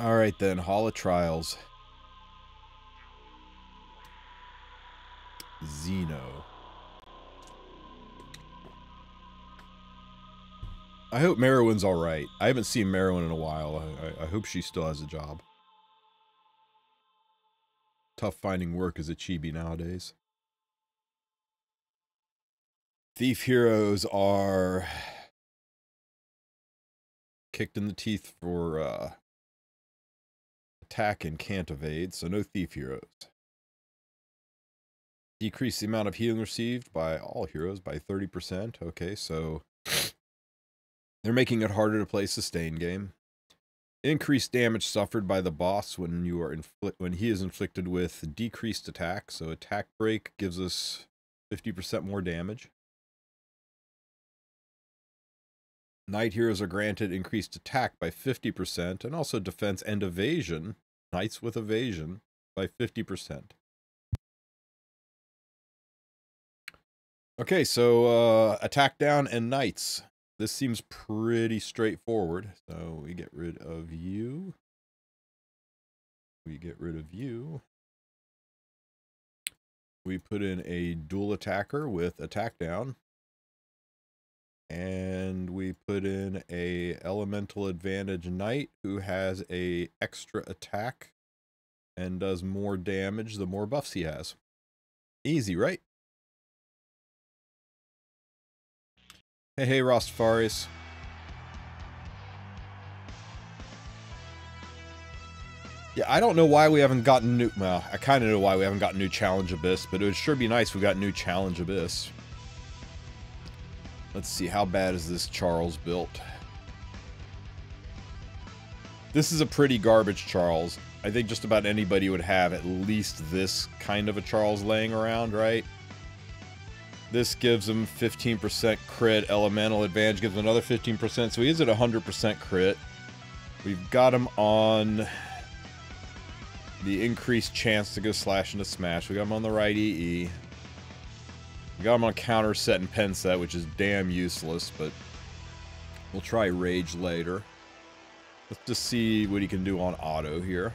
Alright then, Hall of Trials. Xeno. I hope Merowyn's alright. I haven't seen Merowyn in a while. I hope she still has a job. Tough finding work as a chibi nowadays. Thief heroes are kicked in the teeth for attack and can't evade, so no thief heroes. Decrease the amount of healing received by all heroes by 30%. Okay, so they're making it harder to play sustain game. Increased damage suffered by the boss when you are when he is inflicted with decreased attack. So attack break gives us 50% more damage. Knight heroes are granted increased attack by 50% and also defense and evasion. Knights with evasion by 50%. Okay, so attack down and knights. This seems pretty straightforward. So we get rid of you. We get rid of you. We put in a dual attacker with attack down. And we put in a elemental advantage knight who has a extra attack and does more damage the more buffs he has. Easy, right? Hey, Rastafaris. Yeah, I don't know why we haven't gotten new... Well, I kind of know why we haven't gotten new Challenge Abyss, but it would sure be nice if we got new Challenge Abyss. Let's see, how bad is this Charles built? This is a pretty garbage Charles. I think just about anybody would have at least this kind of a Charles laying around, right? This gives him 15% crit. Elemental advantage gives him another 15%, so he is at 100% crit. We've got him on the increased chance to go slash into smash. We got him on the right EE. We got him on counter set and pen set, which is damn useless, but we'll try rage later. Let's just see what he can do on auto here.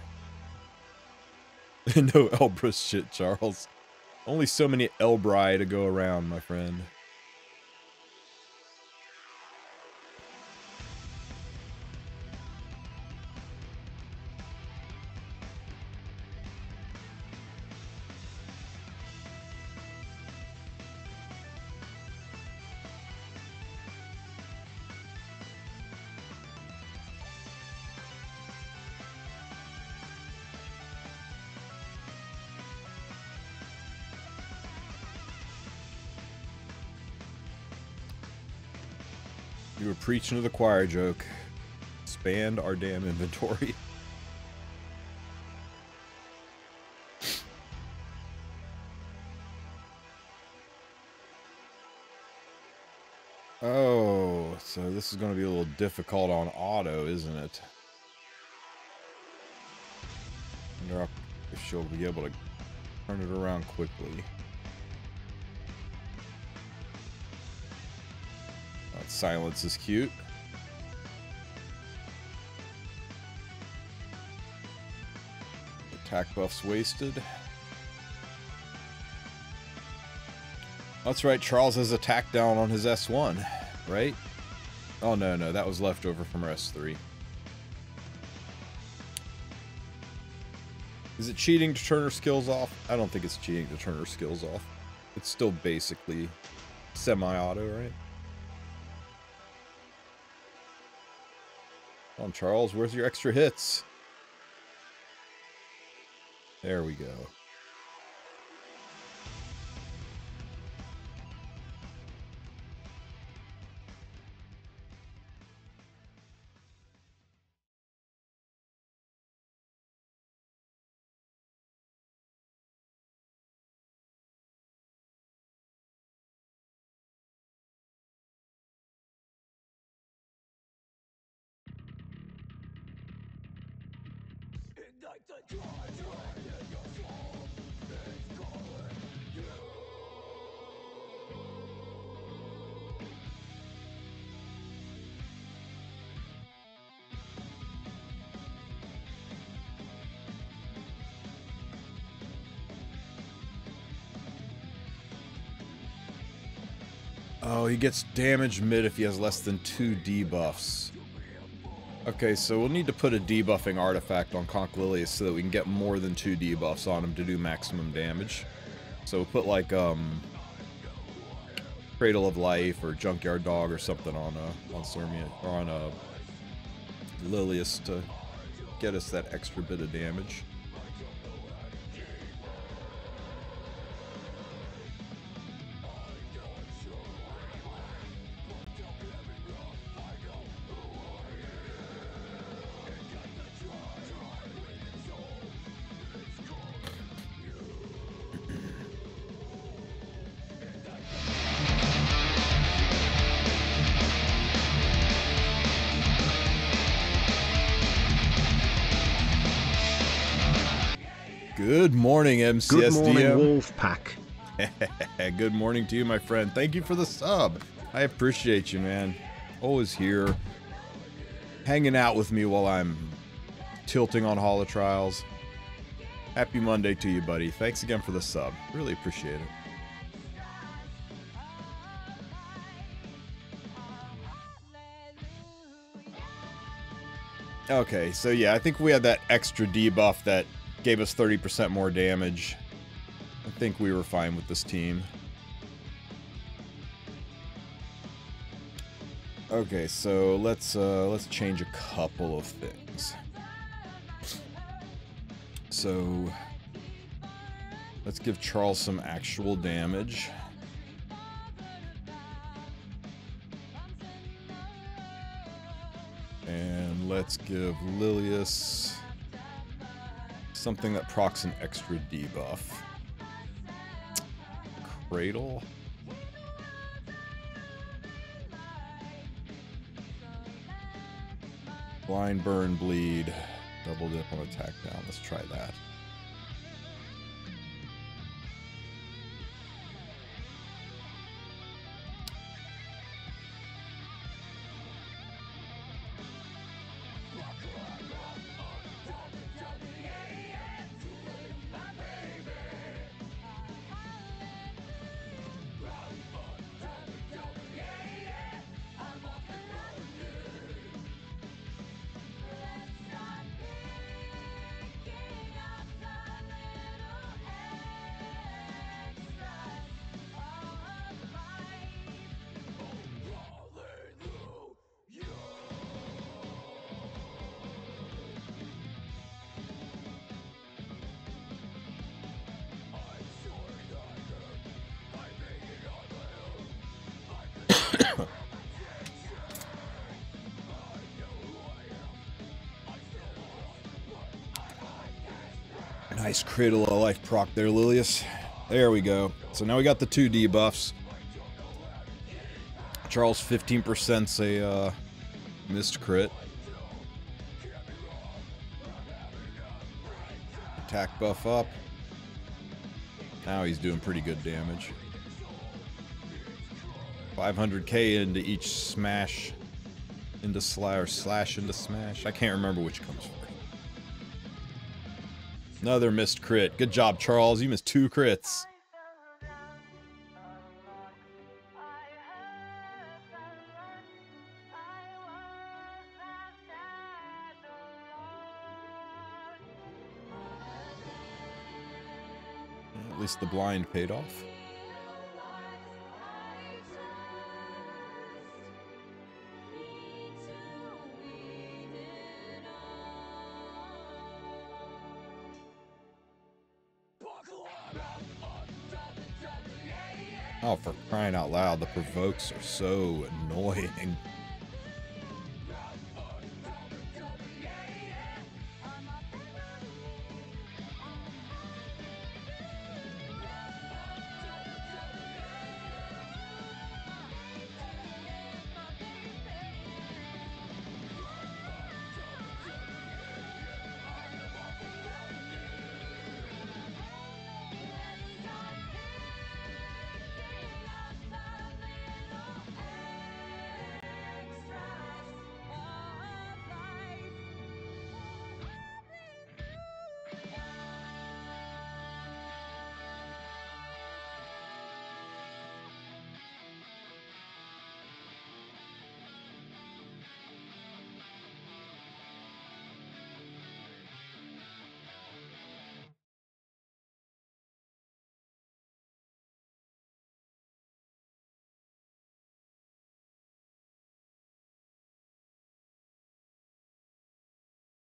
No Elbrus shit, Charles. Only so many Elbri to go around, my friend. You were preaching to the choir, joke. Expand our damn inventory. Oh, so this is going to be a little difficult on auto, isn't it? I wonder if she'll be able to turn it around quickly. That silence is cute. Attack buffs wasted. That's right, Charles has attack down on his S1, right? Oh, no, that was leftover from our S3. Is it cheating to turn her skills off? I don't think it's cheating to turn her skills off. It's still basically semi-auto, right? Come on, Charles, where's your extra hits? There we go. Oh, he gets damage mid if he has less than 2 debuffs. Okay, so we'll need to put a debuffing artifact on Conch Lilius so that we can get more than 2 debuffs on him to do maximum damage. So we'll put like Cradle of Life or Junkyard Dog or something on Sermia or on Lilius to get us that extra bit of damage. Good morning, MCSDM. Good morning, Wulf Pack. Good morning to you, my friend. Thank you for the sub. I appreciate you, man. Always here, hanging out with me while I'm tilting on Holo Trials. Happy Monday to you, buddy. Thanks again for the sub. Really appreciate it. Okay, so yeah, I think we had that extra debuff that gave us 30% more damage. I think we were fine with this team. Okay, so let's change a couple of things. So let's give Charles some actual damage. And let's give Lilius something that procs an extra debuff. Cradle. Blind, burn, bleed. Double dip on attack down. Let's try that. Nice Cradle of Life proc there, Lilius. There we go. So now we got the 2 debuffs. Charles 15%'s a missed crit. Attack buff up. Now he's doing pretty good damage. 500k into each smash into slash into smash. I can't remember which comes first. Another missed crit. Good job, Charles. You missed 2 crits. At least the blind paid off. Oh, for crying out loud, the provokes are so annoying.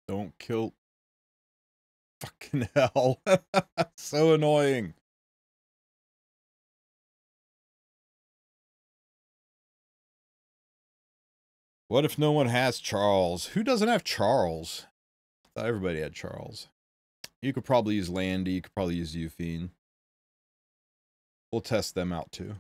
Don't kill. Fucking hell. So annoying. What if no one has Charles? Who doesn't have Charles? I thought everybody had Charles. You could probably use Landy. You could probably use Euphine. We'll test them out too.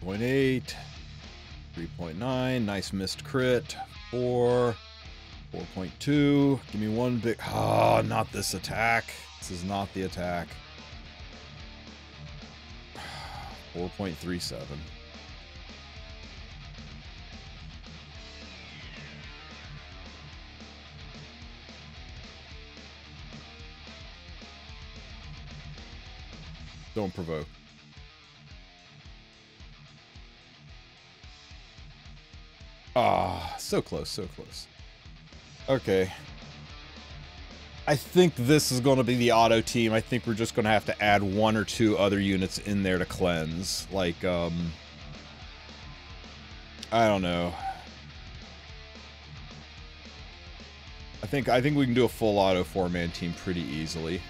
.8, 3.9, nice missed crit, 4, 4.2, give me one big, oh, not this attack, this is not the attack, 4.37. Don't provoke. Ah, so close, so close. Okay. I think this is going to be the auto team. I think we're just going to have to add 1 or 2 other units in there to cleanse. Like, I don't know. I think we can do a full auto 4-man team pretty easily.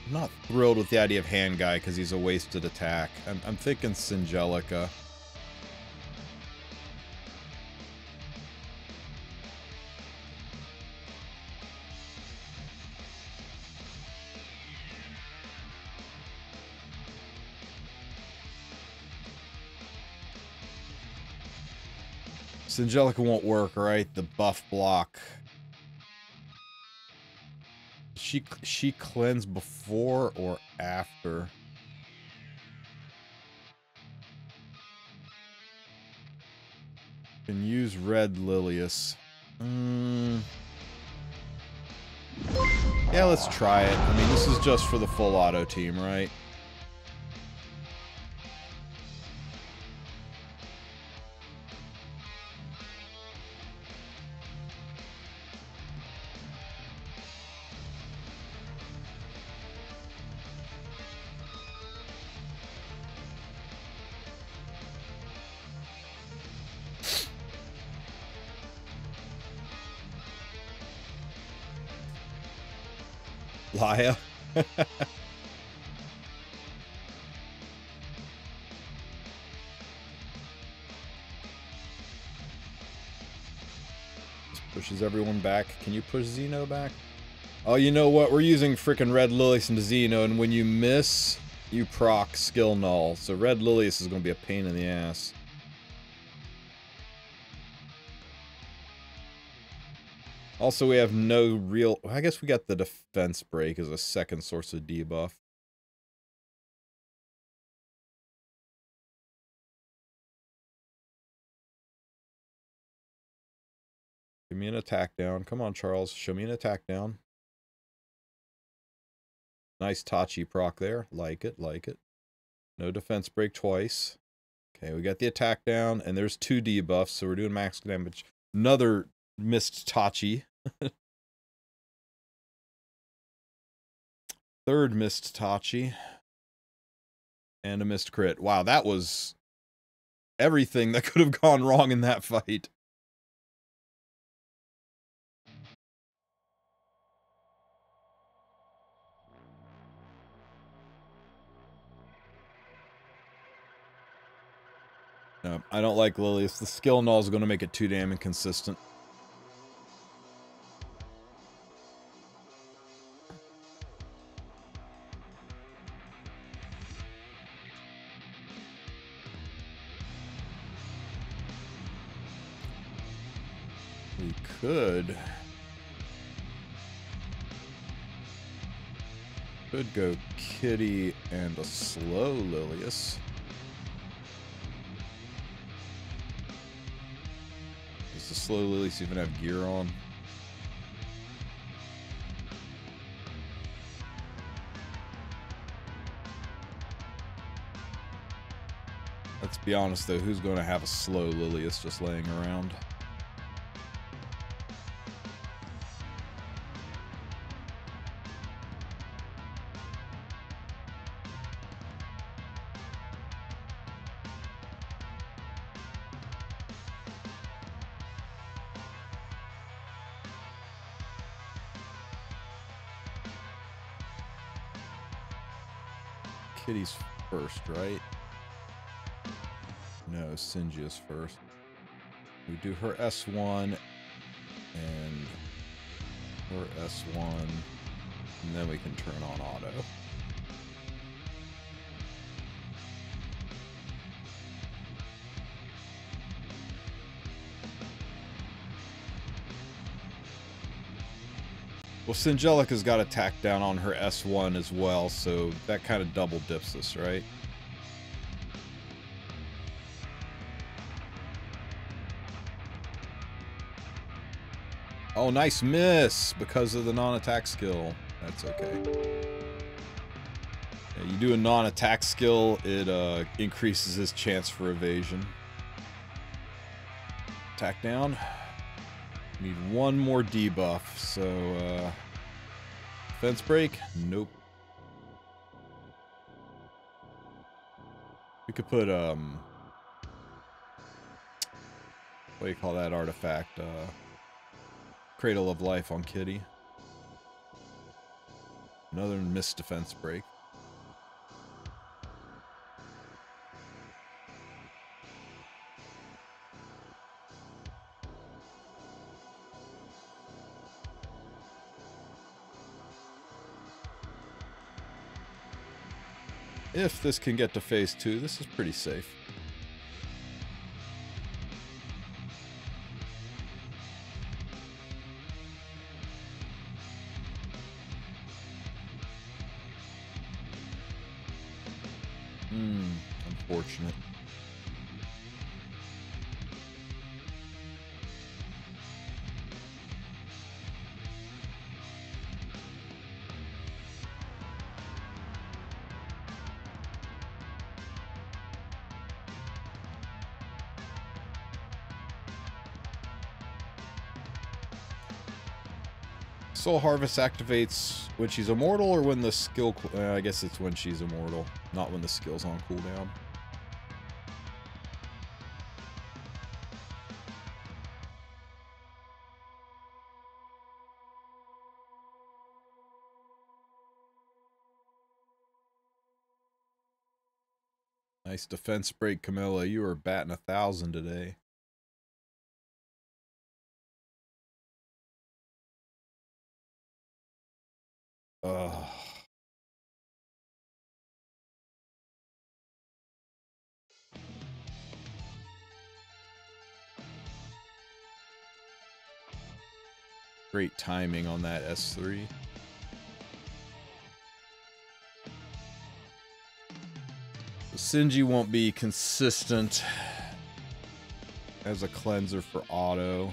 I'm not thrilled with the idea of Hand Guy because he's a wasted attack. I'm thinking Singelica. Singelica won't work, right? The buff block. She cleansed before or after? Can use Red Lilius. Yeah, let's try it. I mean, this is just for the full auto team, right? Laya. Pushes everyone back. Can you push Xeno back? Oh, you know what? We're using frickin' Red Lilius into Xeno, and when you miss, you proc skill null. So Red Lilius is going to be a pain in the ass. Also, we have no real... I guess we got the defense break as a second source of debuff. Give me an attack down. Come on, Charles. Show me an attack down. Nice Tachi proc there. Like it, like it. No defense break twice. Okay, we got the attack down, and there's 2 debuffs, so we're doing max damage. Another missed Tachi. Third missed Tachi. And a missed crit. Wow, that was everything that could have gone wrong in that fight. No, I don't like Lilius. The skill null is going to make it too damn inconsistent. We could go Kitty and a slow Lilius. Does the slow Lilius even have gear on? Let's be honest though, who's going to have a slow Lilius just laying around? Kitty's first, right? No, Sinjia's first. We do her S1 and her S1, and then we can turn on auto. Well, Singelica's got attack down on her S1 as well, so that kind of double dips us, right? Oh, nice miss because of the non-attack skill. That's okay. Yeah, you do a non-attack skill, it increases his chance for evasion. Attack down. Need one more debuff, so defense break? Nope. We could put what do you call that artifact? Cradle of Life on Kitty. Another missed defense break. If this can get to phase 2, this is pretty safe. Unfortunate. Soul Harvest activates when she's immortal or when the skill... I guess it's when she's immortal, not when the skill's on cooldown. Nice defense break, Camilla. You are batting 1,000 today. Ugh. Great timing on that S3. Sinji won't be consistent as a cleanser for auto.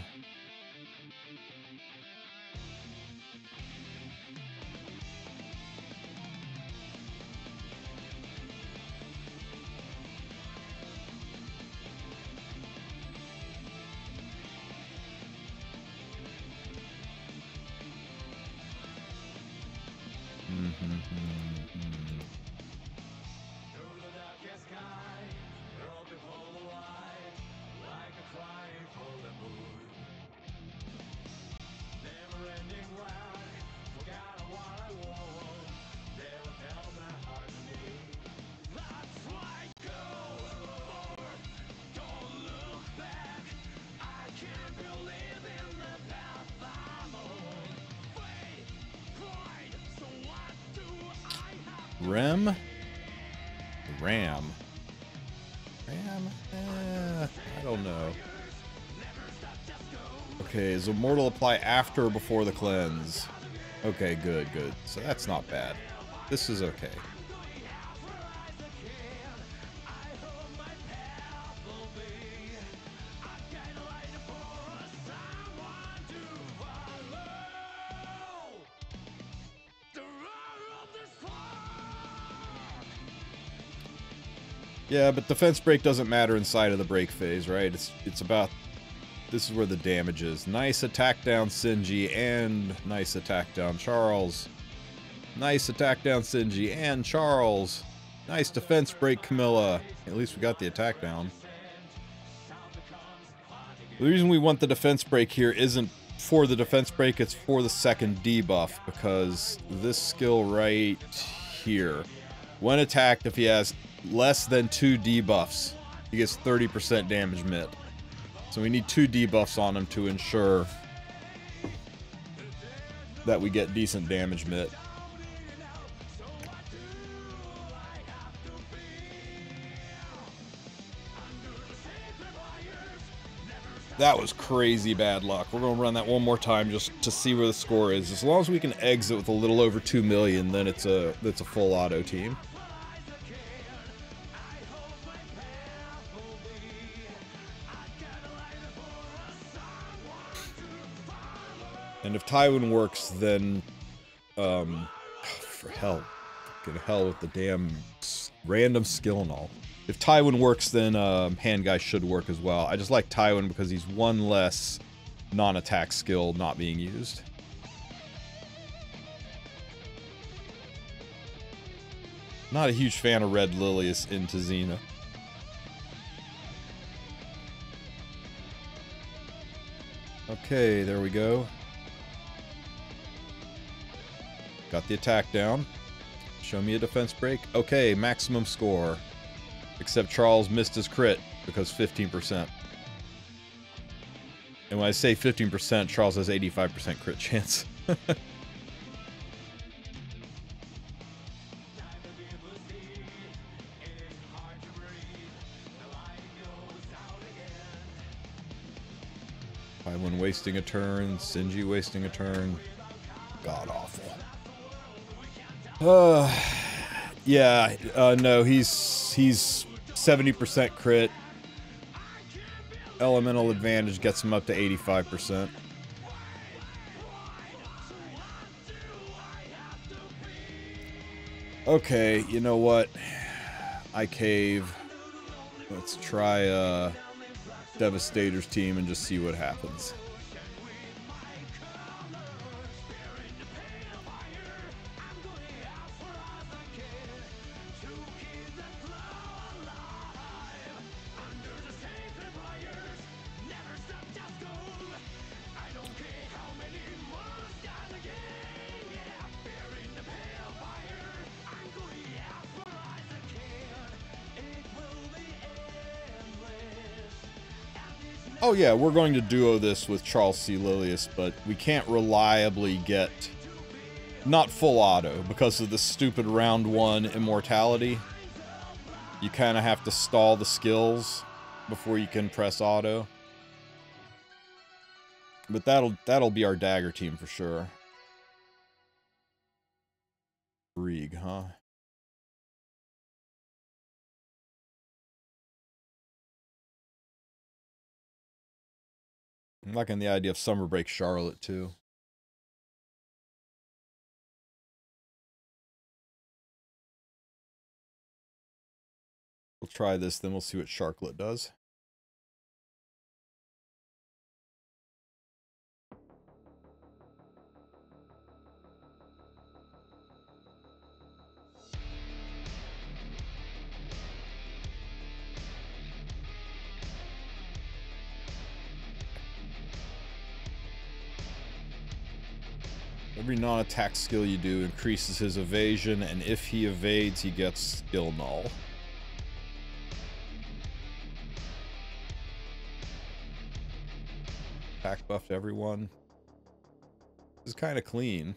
Ram? I don't know. Okay, is Immortal apply after or before the cleanse? Okay, good, good. So that's not bad. This is okay. Yeah, but defense break doesn't matter inside of the break phase, right? It's about... This is where the damage is. Nice attack down Sinji and nice attack down Charles. Nice attack down Sinji and Charles. Nice defense break Camilla. At least we got the attack down. The reason we want the defense break here isn't for the defense break, it's for the second debuff, because this skill right here, when attacked, if he has less than 2 debuffs, he gets 30% damage mid. So we need 2 debuffs on him to ensure that we get decent damage mid. That was crazy bad luck. We're going to run that one more time just to see where the score is. As long as we can exit with a little over 2 million, then it's a full auto team. And if Tywin works, then, for hell, fucking hell with the damn random skill and all. If Tywin works, then Hand Guy should work as well. I just like Tywin because he's one less non-attack skill not being used. Not a huge fan of Red Lilius into Xena. Okay, there we go. Got the attack down. Show me a defense break. Okay, maximum score. Except Charles missed his crit because 15%. And when I say 15%, Charles has 85% crit chance. Tywin wasting a turn, Sinji wasting a turn. God awful. Yeah, no, he's 70% crit. Elemental advantage gets him up to 85%. Okay, you know what? I cave. Let's try Devastator's team and just see what happens. Oh yeah, we're going to duo this with Charles C. Lilius, but we can't reliably get not full auto because of the stupid round 1 immortality. You kind of have to stall the skills before you can press auto. But that'll be our dagger team for sure. Brieg, huh? I'm liking the idea of Summer Break Charlotte, too. We'll try this, then we'll see what Sharklet does. Every non-attack skill you do increases his evasion, and if he evades, he gets skill null. Attack buff to everyone. This is kind of clean.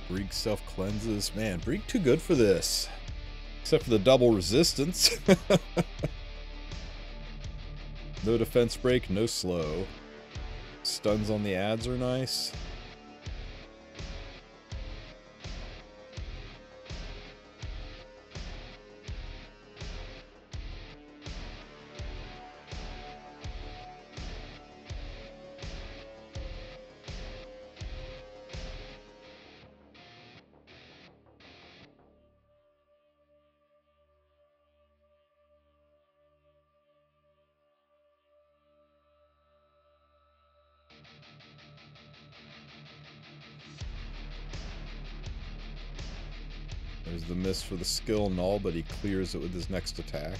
Brig self-cleanses. Man, Brig too good for this. Except for the double resistance. No defense break, no slow. Stuns on the ads are nice. There's the miss for the skill null, but he clears it with his next attack.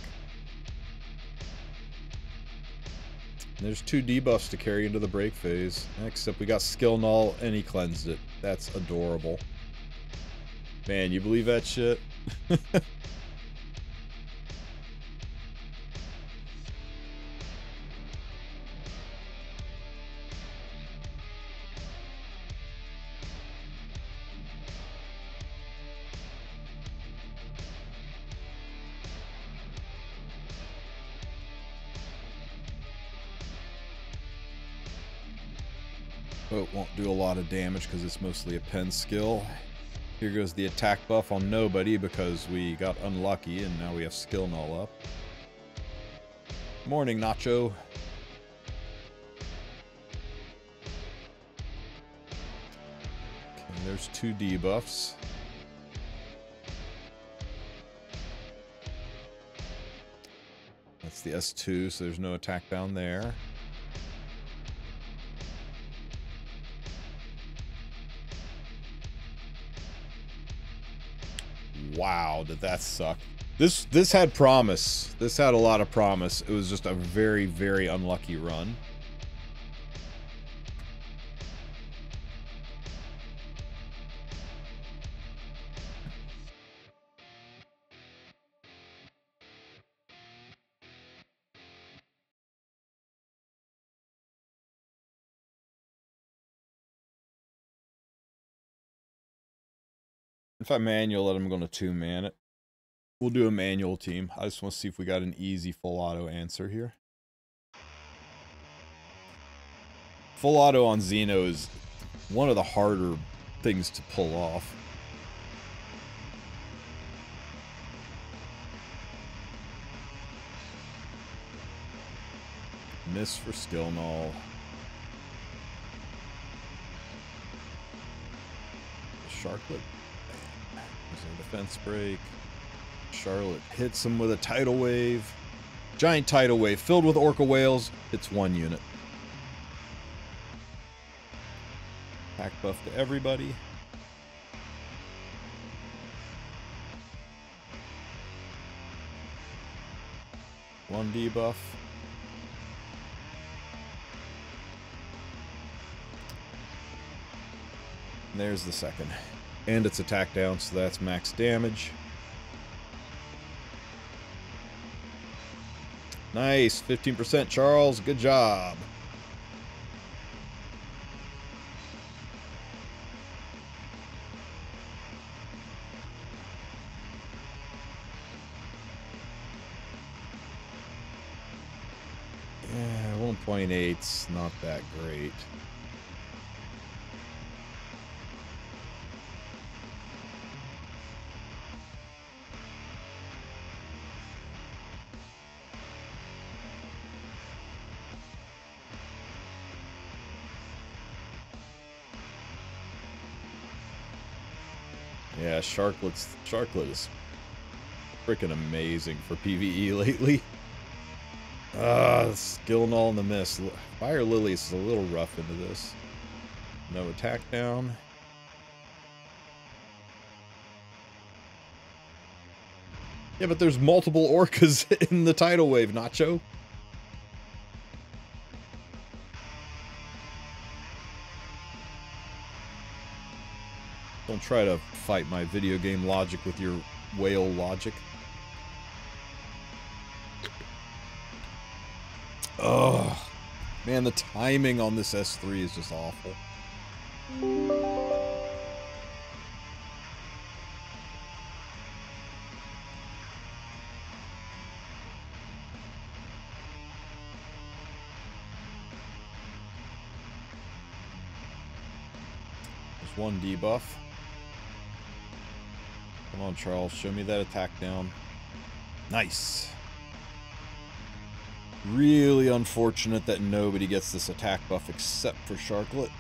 And there's 2 debuffs to carry into the break phase. Except we got skill null and he cleansed it. That's adorable. Man, you believe that shit? Oh, it won't do a lot of damage because it's mostly a pen skill. Here goes the attack buff on nobody because we got unlucky and now we have skill null up. Morning, Nacho. Okay, there's 2 debuffs. That's the S2, so there's no attack down there. Wow, did that suck. This had promise. This had a lot of promise. It was just a very, very unlucky run. If I manual, let him go to 2-man it. We'll do a manual team. I just want to see if we got an easy full auto answer here. Full auto on Xeno is one of the harder things to pull off. Miss for skill null. Sharklet. There's a defense break. Charlotte hits him with a tidal wave. Giant tidal wave filled with orca whales. It's 1 unit. Pack buff to everybody. One debuff. And there's the second. And it's attack down, so that's max damage. Nice, 15% Charles, good job. Yeah, 1.8's not that great. Yeah, Sharklet is freaking amazing for PvE lately. Skill null and the miss. Fire Lily is a little rough into this. No attack down. Yeah, but there's multiple orcas in the tidal wave, Nacho. Don't try to fight my video game logic with your whale logic. Ugh. Man, the timing on this S3 is just awful. 1 debuff. Come on, Charles. Show me that attack down. Nice. Really unfortunate that nobody gets this attack buff except for Sharklet.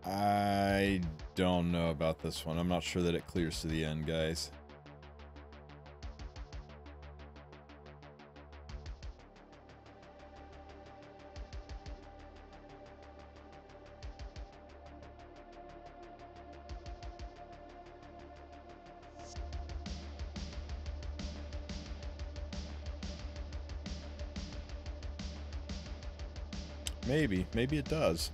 I don't know about this one. I'm not sure that it clears to the end, guys. Maybe it does.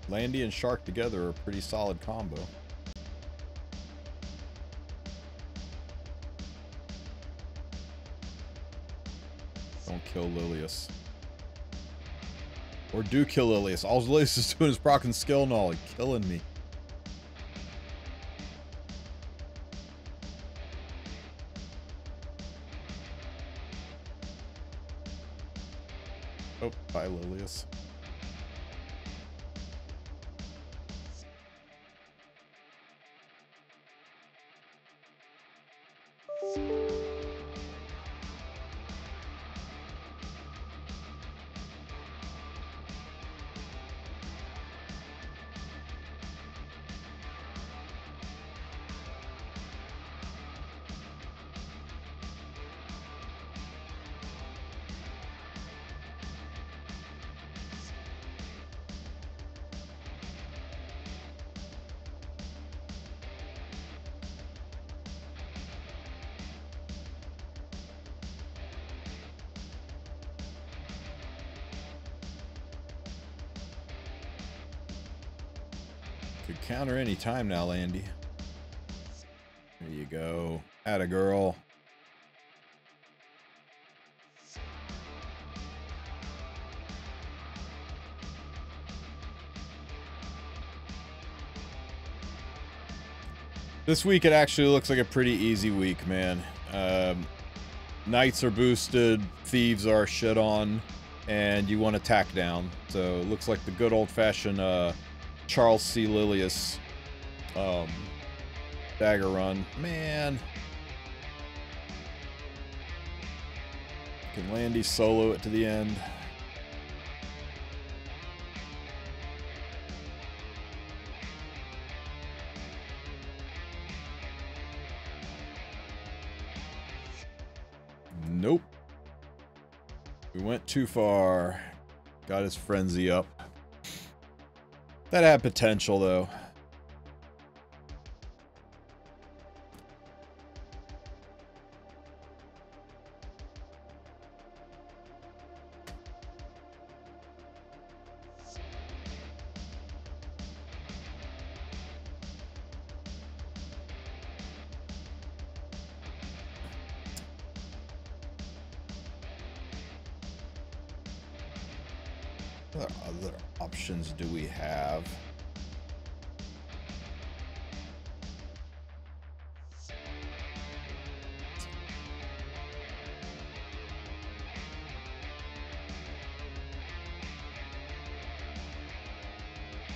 Landy and Shark together are a pretty solid combo. Don't kill Lilius. Or do kill Lilius. All Lilius is doing is proccing skill knowledge, killing me. Oh, bye Lilius. Could counter any time now, Landy. There you go. Atta girl. This week it actually looks like a pretty easy week, man. Knights are boosted, thieves are shit on, and you want to tack down. So it looks like the good old-fashioned Charles C. Lilius dagger run. Man. Can Landy solo it to the end? Nope. We went too far. Got his frenzy up. That had potential, though. What other options do we have?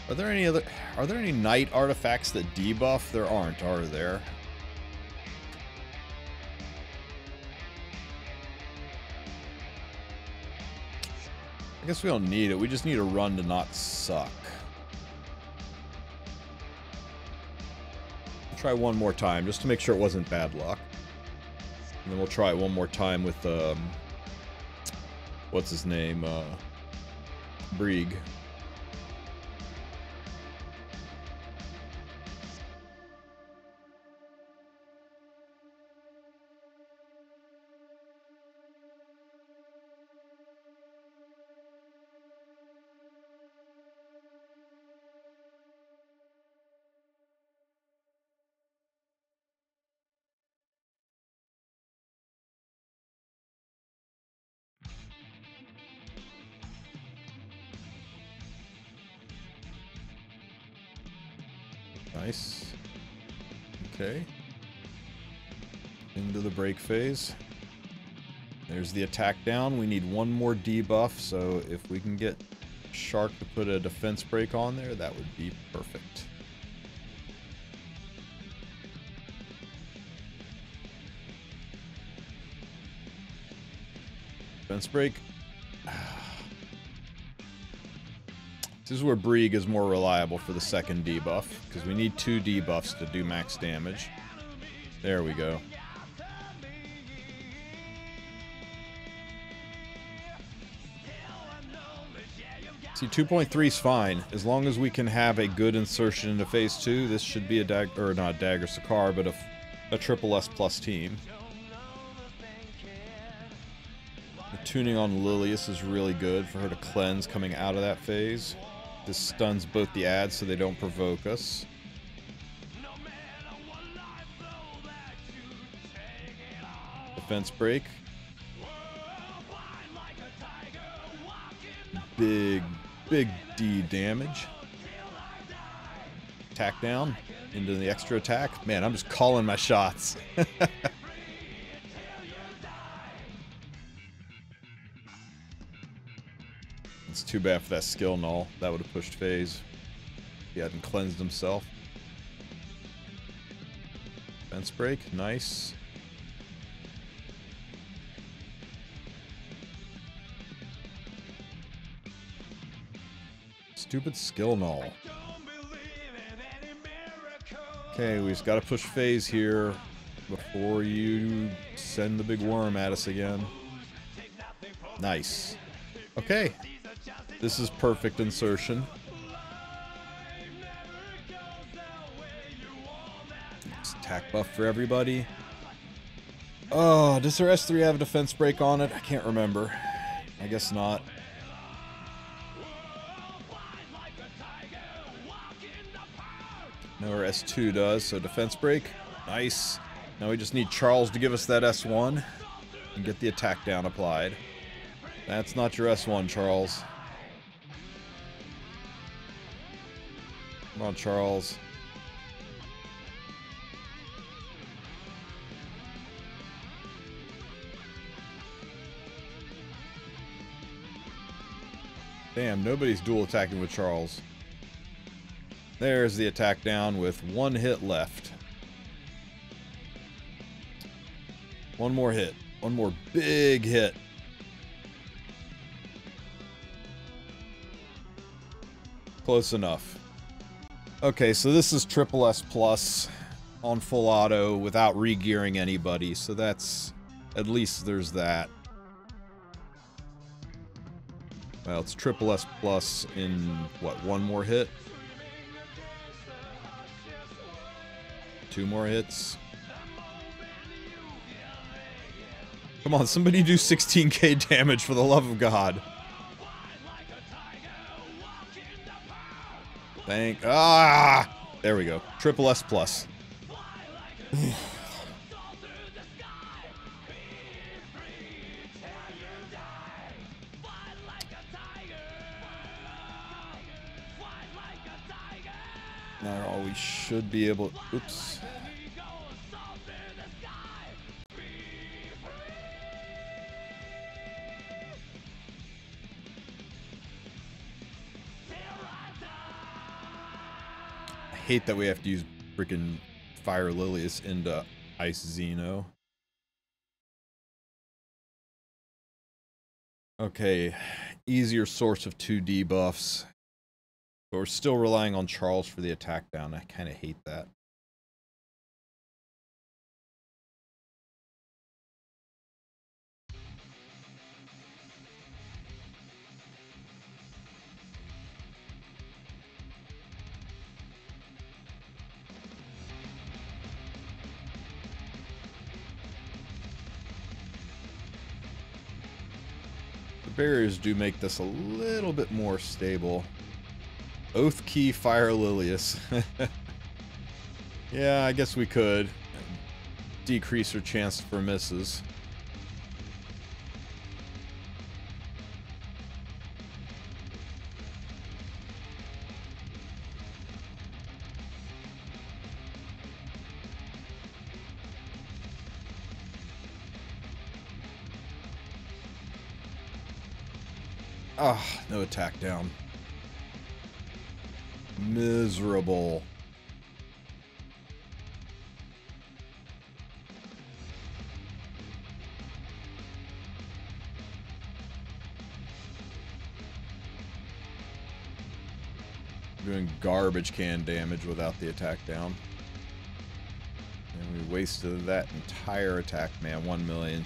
Are there any knight artifacts that debuff? There aren't, are there? I guess we don't need it. We just need a run to not suck. I'll try one more time just to make sure it wasn't bad luck. And then we'll try it one more time with what's his name? Brieg. Nice. Okay. Into the break phase. There's the attack down. We need one more debuff, so if we can get Shark to put a defense break on there, that would be perfect. Defense break. This is where Brieg is more reliable for the second debuff, because we need 2 debuffs to do max damage. There we go. See, 2.3 is fine. As long as we can have a good insertion into phase 2, this should be a or not a Dagger Sakar, but a triple S plus team. The tuning on Lilius is really good for her to cleanse coming out of that phase. This stuns both the ads so they don't provoke us. Defense break. Big D damage. Attack down into the extra attack. Man, I'm just calling my shots. It's too bad for that skill null. That would have pushed phase. He hadn't cleansed himself. Fence break, nice. Stupid skill null. Okay, we just gotta push phase here before you send the big worm at us again. Nice. Okay. This is perfect insertion. Just attack buff for everybody. Oh, does our S3 have a defense break on it? I can't remember. I guess not. No, our S2 does, so defense break. Nice. Now we just need Charles to give us that S1 and get the attack down applied. That's not your S1, Charles. Come on, Charles. Damn, nobody's dual attacking with Charles. There's the attack down with 1 hit left. One more hit. One more big hit. Close enough. Okay, so this is triple S plus on full auto without re-gearing anybody, so that's... at least there's that. Well, it's triple S plus in, what, 1 more hit? 2 more hits? Come on, somebody do 16k damage for the love of God. There we go. Triple S plus. Now we should be able... oops. I hate that we have to use freaking Fire Lilius into Ice Xeno. Okay, easier source of 2 debuffs. But we're still relying on Charles for the attack down. I kind of hate that. The barriers do make this a little bit more stable. Oath Key Fire Lilius. Yeah, I guess we could decrease her chance for misses. Ah, no attack down. Miserable. Doing garbage can damage without the attack down. And we wasted that entire attack, man. 1 million.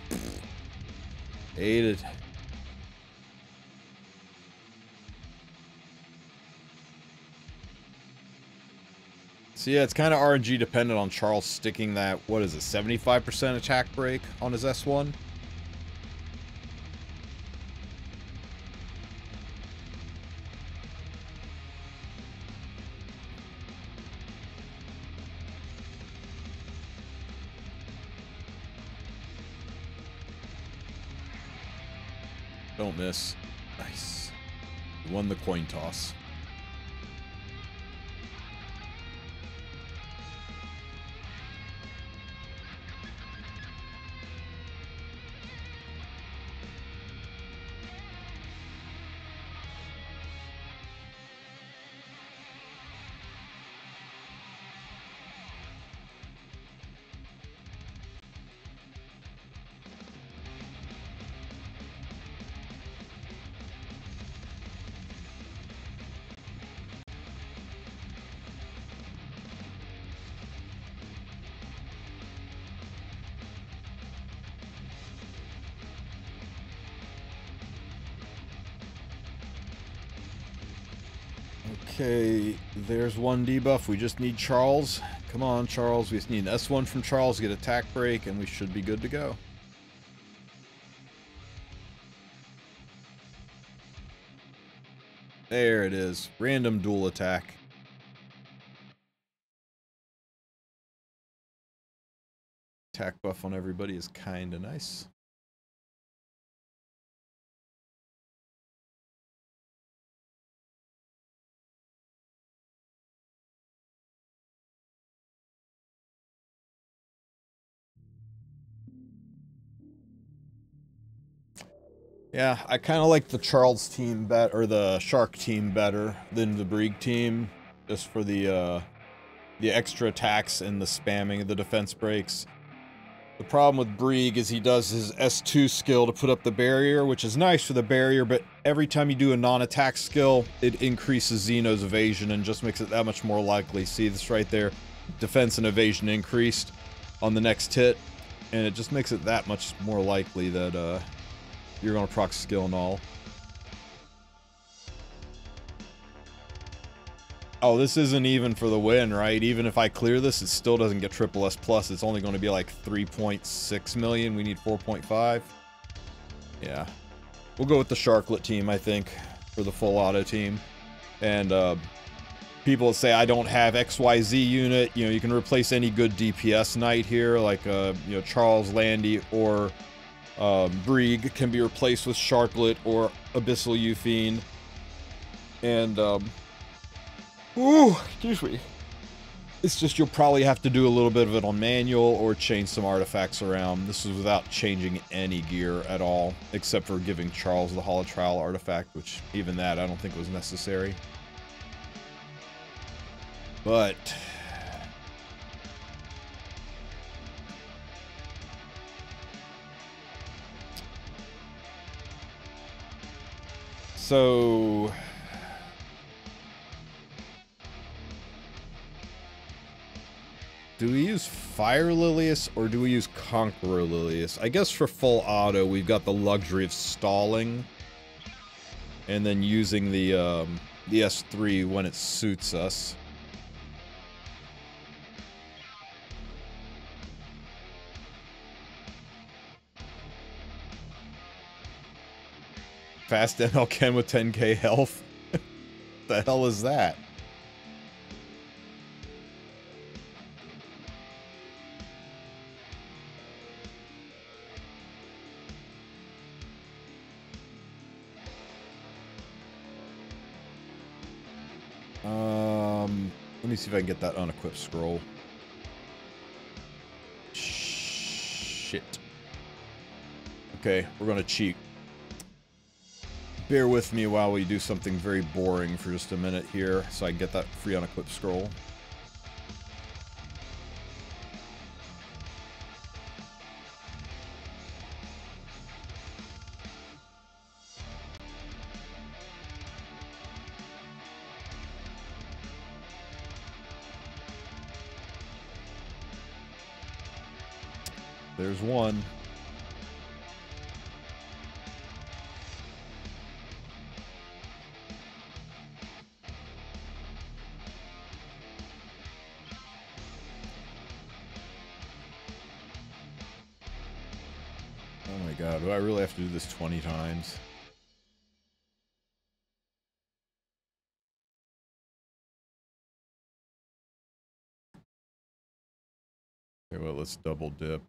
Ate it. So yeah, it's kind of RNG dependent on Charles sticking that, what is it, 75% attack break on his S1? Don't miss. Nice. Won the coin toss. Okay, there's one debuff. We just need Charles. Come on, Charles. We just need an S1 from Charles, get attack break, and we should be good to go. There it is. Random dual attack. Attack buff on everybody is kind of nice. Yeah, I kind of like the Charles team or the Shark team better than the Brig team, just for the extra attacks and the spamming of the defense breaks. The problem with Brig is he does his S2 skill to put up the barrier, which is nice for the barrier, but every time you do a non-attack skill, it increases Xeno's evasion and just makes it that much more likely. See this right there? Defense and evasion increased on the next hit, and it just makes it that much more likely that you're going to proc skill and all. Oh, this isn't even for the win, right? Even if I clear this, it still doesn't get triple S plus. It's only going to be like 3.6 million. We need 4.5. Yeah. We'll go with the Sharklet team, I think, for the full auto team. And people say I don't have XYZ unit. You know, you can replace any good DPS knight here, like you know, Charles, Landy, or Brig can be replaced with Sharklet or Abyssal Euphine. And ooh, excuse me. It's just you'll probably have to do a little bit of it on manual or change some artifacts around. This is without changing any gear at all, except for giving Charles the Holotrial artifact, which even that I don't think was necessary. But so do we use Fire Lilius or do we use Conqueror Lilius? I guess for full auto, we've got the luxury of stalling and then using the S3 when it suits us. Fast ML Ken with 10k health? The hell is that? Let me see if I can get that unequipped scroll. Shit. Okay, we're gonna cheat. Bear with me while we do something very boring for just a minute here, so I can get that free unequipped scroll. There's one. Oh my god, do I really have to do this 20 times? Okay, well, let's double dip.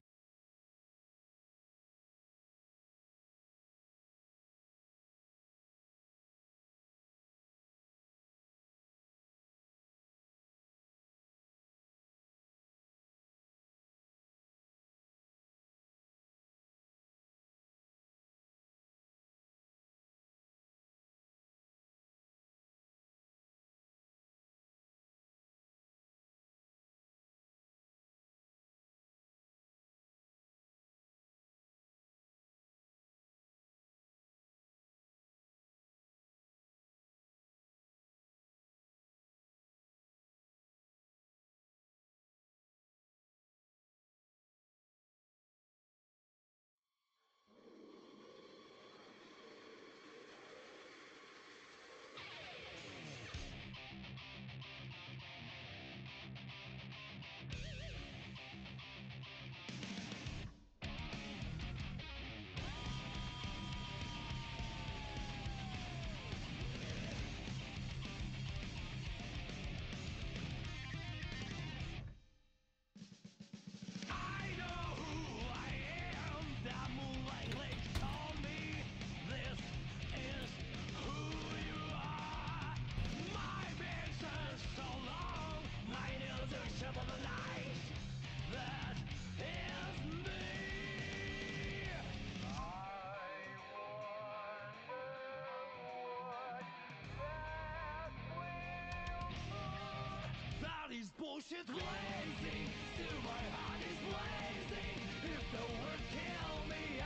Bullshit blazing, still my heart is blazing. If the word kill me, I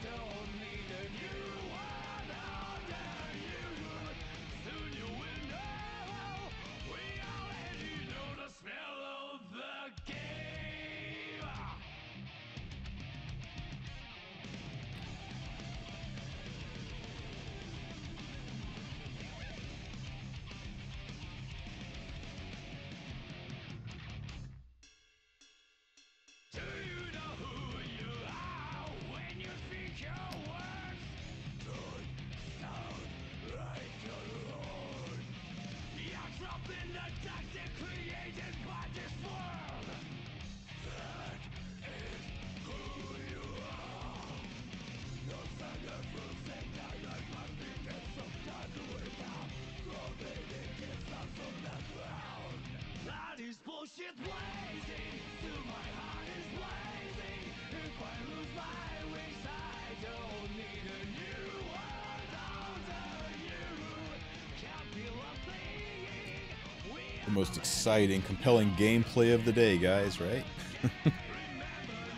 don't need a new one under you. Soon you will know, we already know the smell of the game. Do you know who you are when you speak your words? Don't sound like your own. You're trapped in the toxic created by this world. That is who you are. No sign of losing, I like my feet and sometimes without clothing it gets out from the ground. That is bullshit blazing, still my heart is blazing. If I lose my wings, I don't need a new world under you. Can't feel a thing. The most exciting, compelling gameplay of the day, guys, right? Remember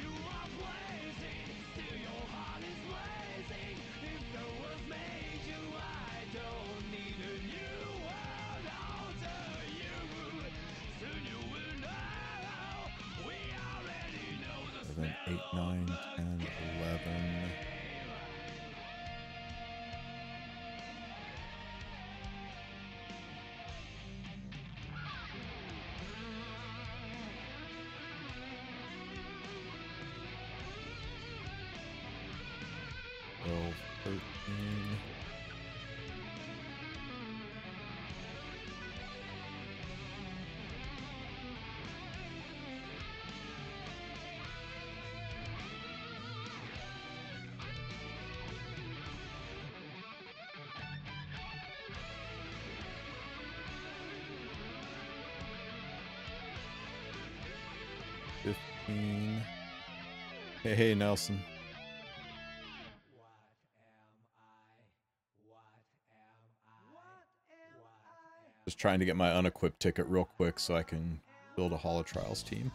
you are blazing, still your heart is blazing. If the world made you, I don't need a new world under you. Soon you will know, we already know the 7, smell 8, of 9, the 10, 11. Twelve, 13. Hey, Nelson. What am I? What Just trying to get my unequipped ticket real quick so I can build a Holotrials team.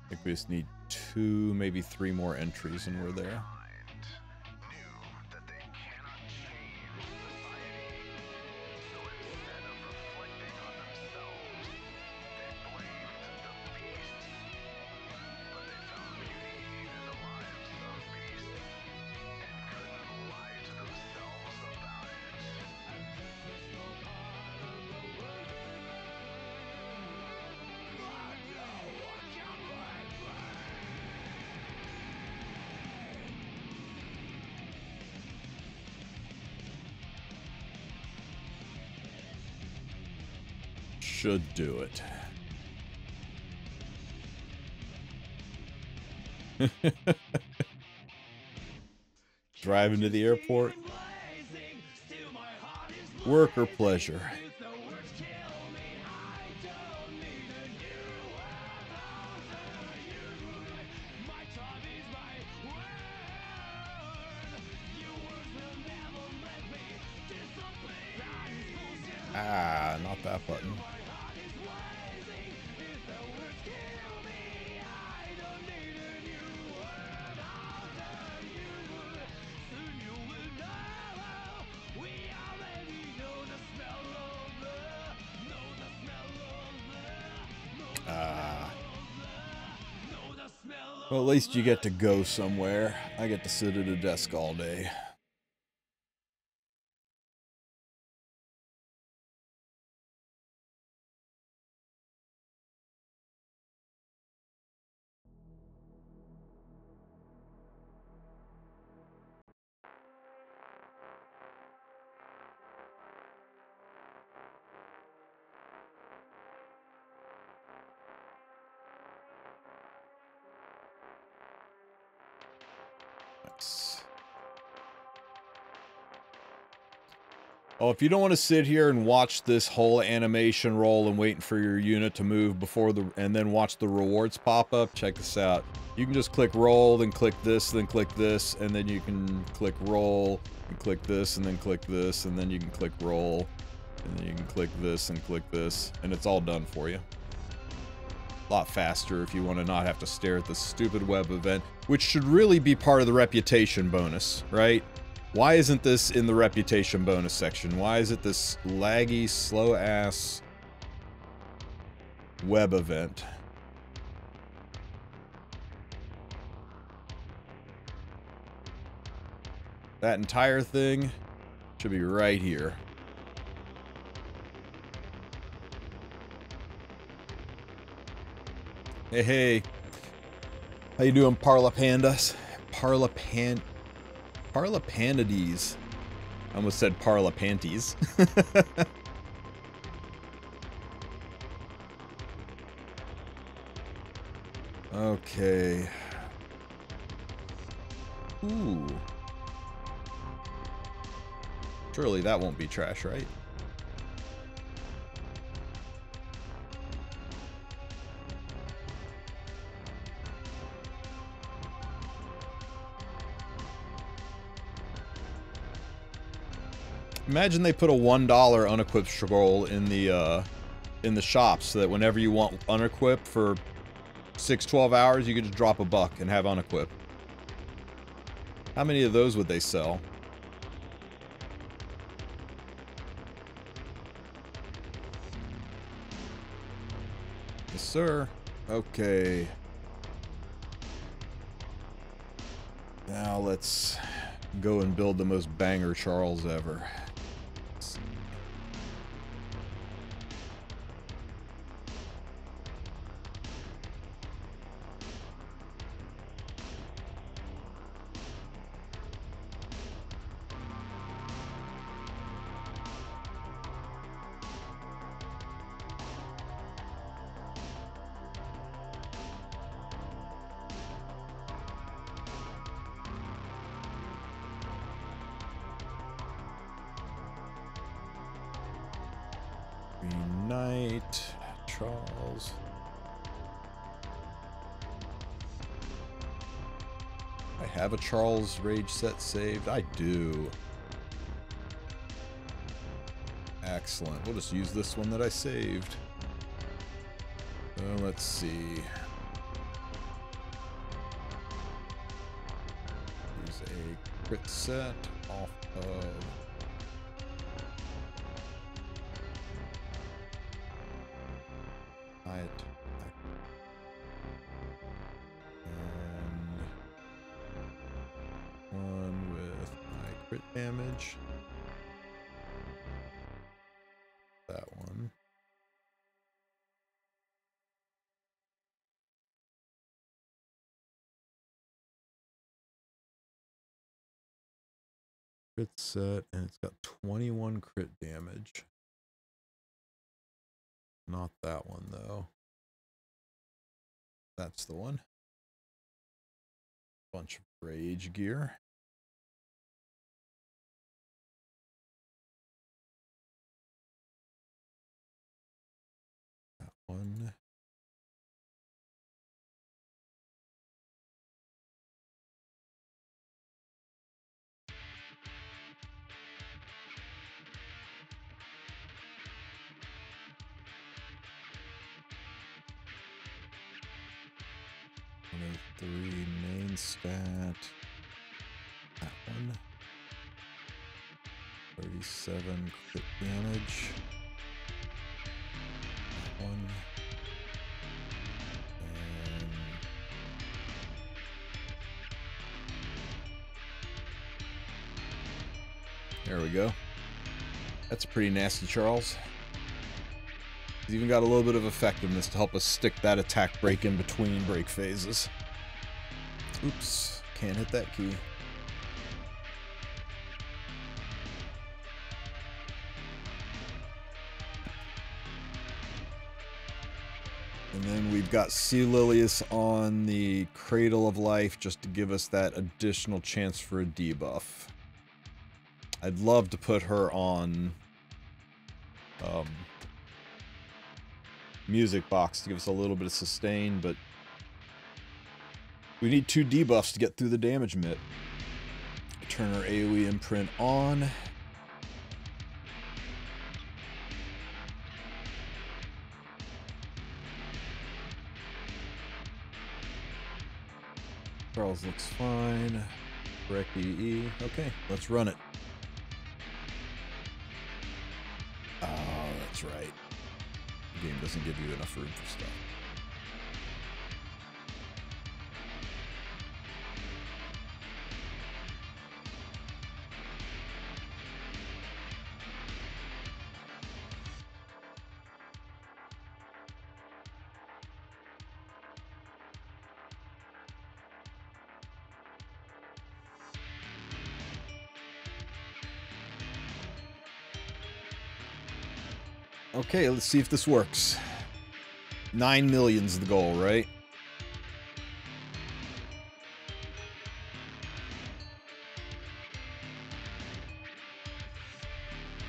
I think we just need 2, maybe 3 more entries and we're there. Should do it. Driving to the airport. Work or pleasure? Ah, not that button. Well, at least you get to go somewhere. I get to sit at a desk all day. Oh, if you don't want to sit here and watch this whole animation roll and waiting for your unit to move before and then watch the rewards pop up, check this out. You can just click roll, then click this, then click this, and then you can click roll, and click this, and then click this, and then you can click roll, and then you can click this and click this, and it's all done for you. A lot faster if you want to not have to stare at this stupid web event, which should really be part of the reputation bonus, right? Why isn't this in the reputation bonus section? Why is it this laggy, slow-ass web event? That entire thing should be right here. Hey, hey. How you doing, Parla Pandas? Parlapanides. I almost said Parla Panties. Okay. Ooh. Surely that won't be trash, right? Imagine they put a $1 unequipped scroll in the shops so that whenever you want unequipped for 6-12 hours, you could just drop $1 and have unequipped. How many of those would they sell? Yes, sir. Okay. Now let's go and build the most banger Charles ever. Knight, Charles. I have a Charles Rage set saved. I do. Excellent. We'll just use this one that I saved. So let's see. Use a crit set off of it. And one with my crit damage. That one. Crit set, and it's got 21 crit damage. Not that one, though. That's the one. Bunch of rage gear. That one. Three main stat. That one. 37 crit damage. That one. And there we go. That's pretty nasty, Charles. He's even got a little bit of effectiveness to help us stick that attack break in between break phases. Oops, can't hit that key. And then we've got Sea Lilius on the Cradle of Life just to give us that additional chance for a debuff. I'd love to put her on Music Box to give us a little bit of sustain, but we need 2 debuffs to get through the damage mitt. Turn our AoE imprint on. Charles looks fine. Correct EE. Okay, let's run it. Oh, that's right. The game doesn't give you enough room for stuff. Okay, let's see if this works. 9 million's the goal, right?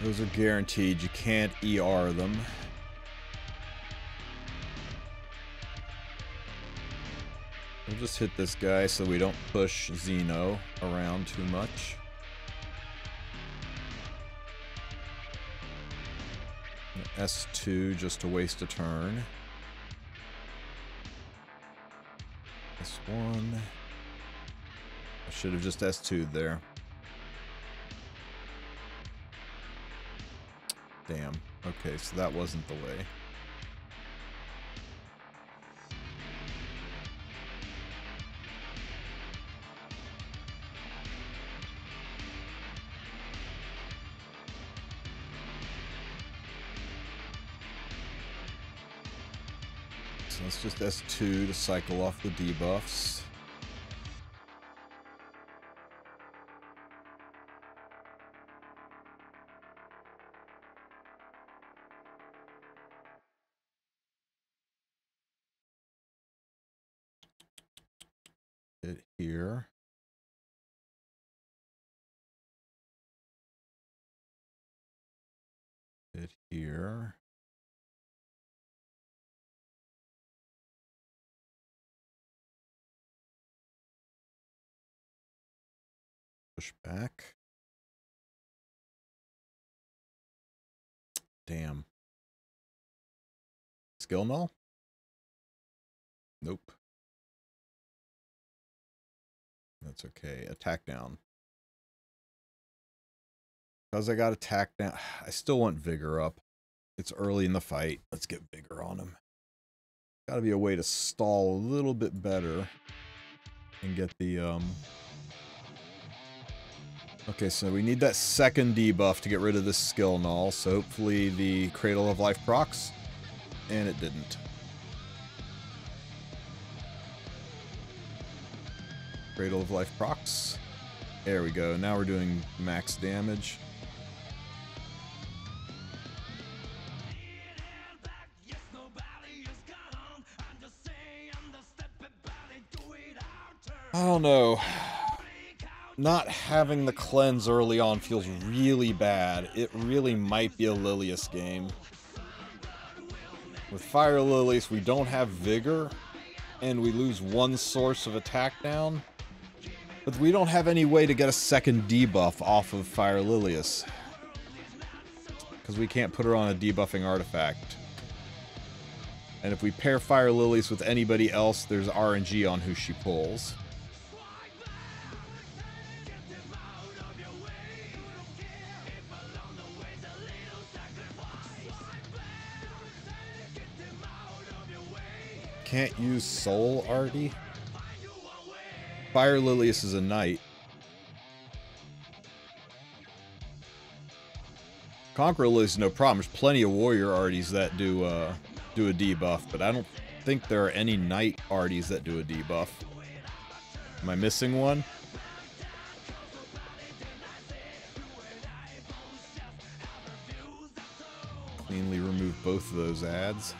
Those are guaranteed. You can't ER them. We'll just hit this guy so we don't push Xeno around too much. S2 just to waste a turn. S1. I should have just S2'd there. Damn. Okay, so that wasn't the way. So let's just S2 to cycle off the debuffs. Hit here. Hit here. Push back. Damn. Skill null? Nope. That's okay. Attack down. Because I got attack down, I still want vigor up. It's early in the fight. Let's get vigor on him. Gotta be a way to stall a little bit better and get the, Okay, so we need that second debuff to get rid of this skill null, so hopefully the Cradle of Life procs, and it didn't. Cradle of Life procs. There we go, now we're doing max damage. I don't know. Not having the cleanse early on feels really bad. It really might be a Lilius game. With Fire Lilius, we don't have Vigor, and we lose one source of attack down. But we don't have any way to get a second debuff off of Fire Lilius. Because we can't put her on a debuffing artifact. And if we pair Fire Lilius with anybody else, there's RNG on who she pulls. Can't use Soul Artie. Fire Lilius is a knight. Conqueror Lilius is no problem. There's plenty of warrior Arties that do a debuff, but I don't think there are any knight Arties that do a debuff. Am I missing one? Cleanly remove both of those ads.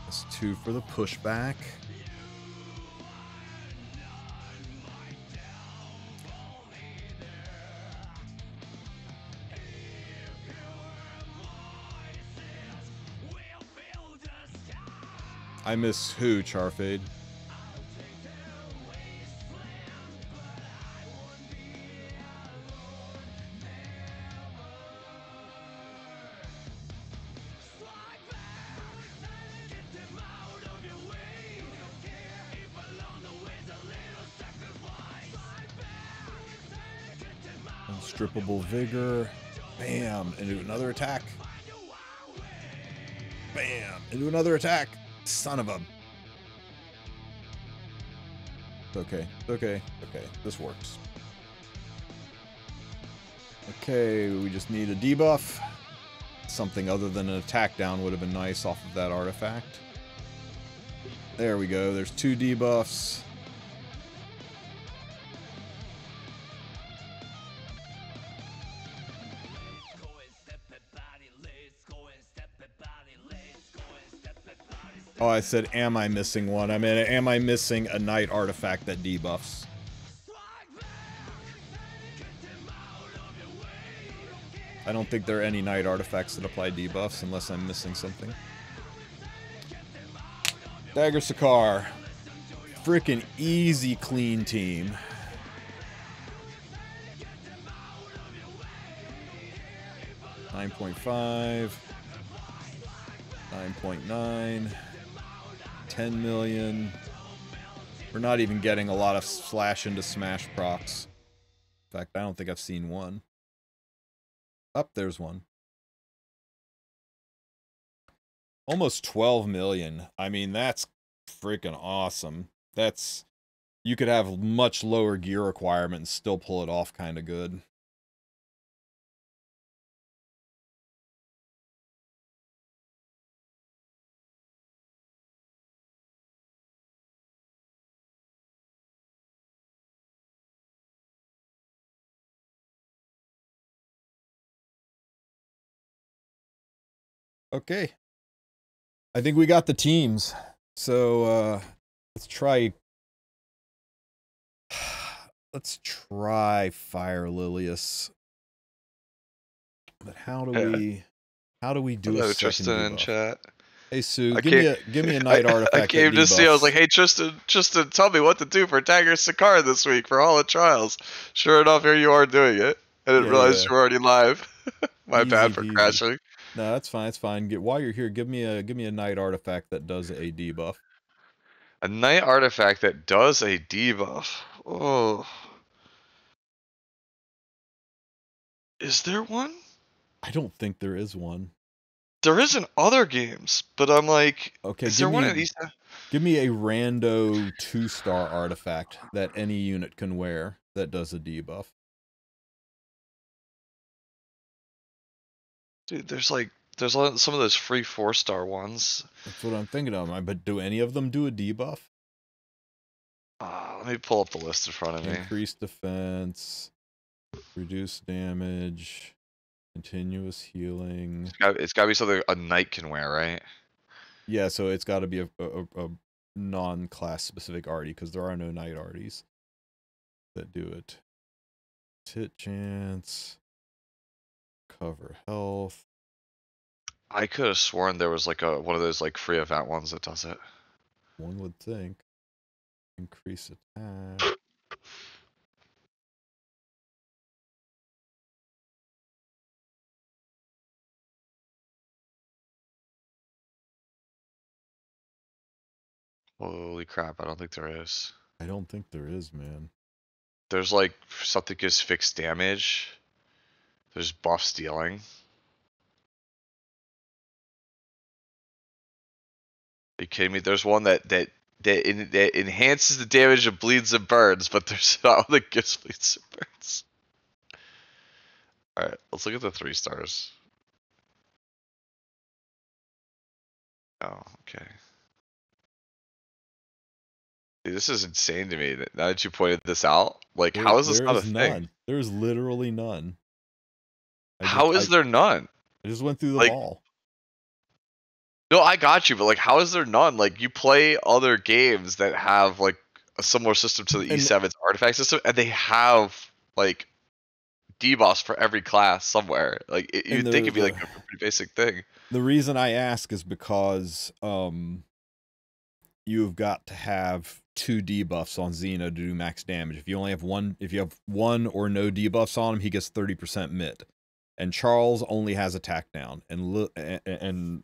That's 2 for the pushback. I miss who, Charfade? Unstrippable Vigor. Bam! Into another attack. Bam! Into another attack. Son of a... It's okay. It's okay. Okay. This works. Okay, we just need a debuff. Something other than an attack down would have been nice off of that artifact. There we go. There's 2 debuffs. Oh, I said, am I missing one? I mean, am I missing a knight artifact that debuffs? I don't think there are any knight artifacts that apply debuffs unless I'm missing something. Dagger Sakar. Freaking easy clean team. $9.5. 9.9. 10 million. We're not even getting a lot of slash into smash procs. In fact, I don't think I've seen one. Up, there's one. Almost 12 million. I mean, that's freaking awesome. That's... You could have much lower gear requirement and still pull it off kind of good. Okay. I think we got the teams. So, let's try... Let's try Fire Lilius. But how do we... How do we do Hello, a second Tristen in debuff? chat. Hey, Sue, give me a knight artifact I came to see. I was debuffs. like, "Hey, Tristen, tell me what to do for Dagger Sakar this week for all the trials." Sure enough, here you are doing it. I didn't realize yeah. you were already live. My Easy bad for peasy. crashing. No, that's fine. It's fine. While you're here, give me a night artifact that does a debuff. A night artifact that does a debuff. Oh. Is there one? I don't think there is one. There is in other games, but I'm like, Okay, is there one at least? Give me a rando 2-star artifact that any unit can wear that does a debuff. Dude, there's some of those free 4-star ones. That's what I'm thinking of. But do any of them do a debuff? Let me pull up the list in front of me. Increased defense, reduced damage, continuous healing. It's gotta be something a knight can wear, right? Yeah, so it's got to be a non-class specific arty, because there are no knight arties that do it. Hit chance, cover health. I could have sworn there was like one of those like free event ones that does it. One would think. Increase attack. Holy crap, I don't think there is. I don't think there is, man. There's like something gives fixed damage. There's buff stealing. Are you kidding me? There's one that enhances the damage of bleeds and burns, but there's not one that gives bleeds and burns. Alright, let's look at the 3 stars. Oh, okay. Dude, this is insane to me. Now that you pointed this out, like, how is this not a thing? There's literally none. How is there none? I just went through them all. No, I got you, but like, how is there none? Like, you play other games that have like a similar system to the E7's artifact system, and they have like debuffs for every class somewhere. Like, you'd think it'd be like a pretty basic thing. The reason I ask is because you've got to have 2 debuffs on Xena to do max damage. If you only have one, if you have 1 or no debuffs on him, he gets 30% mit. And Charles only has attack down, and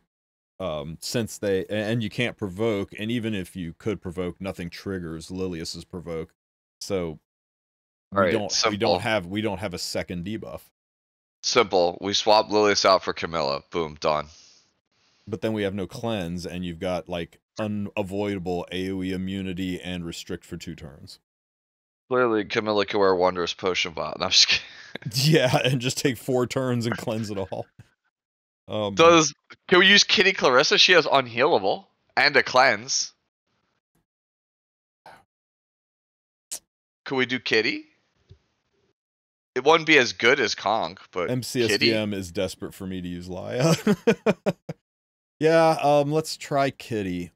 since you can't provoke, and even if you could provoke, nothing triggers Lilius's provoke. So we don't have a second debuff. Simple. We swap Lilius out for Camilla. Boom, done. But then we have no cleanse, and you've got like unavoidable AoE immunity and restrict for 2 turns. Clearly, Camilla can wear Wondrous Potion Bot. No, I'm just kidding. Yeah, and just take 4 turns and cleanse it all. Can we use Kitty Clarissa? She has Unhealable and a cleanse. Could we do Kitty? It wouldn't be as good as Kong, but MCSDM Kitty? is desperate for me to use Laia. Yeah, let's try Kitty.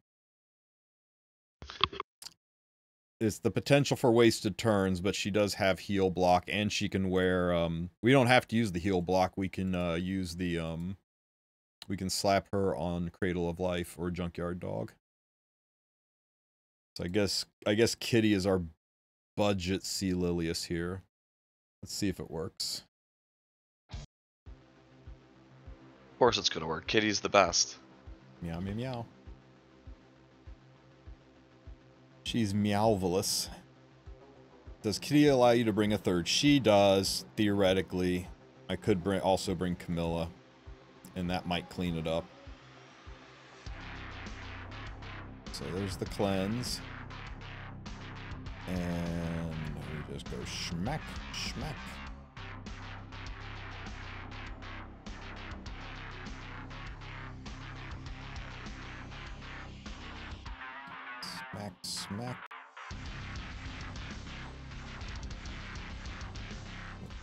It's the potential for wasted turns, but she does have heal block, and she can wear, we don't have to use the heal block, we can use the, we can slap her on Cradle of Life or Junkyard Dog. So I guess Kitty is our budget C. Lilius here. Let's see if it works. Of course it's gonna work. Kitty's the best. Meow, meow, meow. She's meowvelous. Does Kitty allow you to bring a 3rd? She does, theoretically. I could also bring Camilla, and that might clean it up. So there's the cleanse. And we just go schmack, schmack. Smack, smack.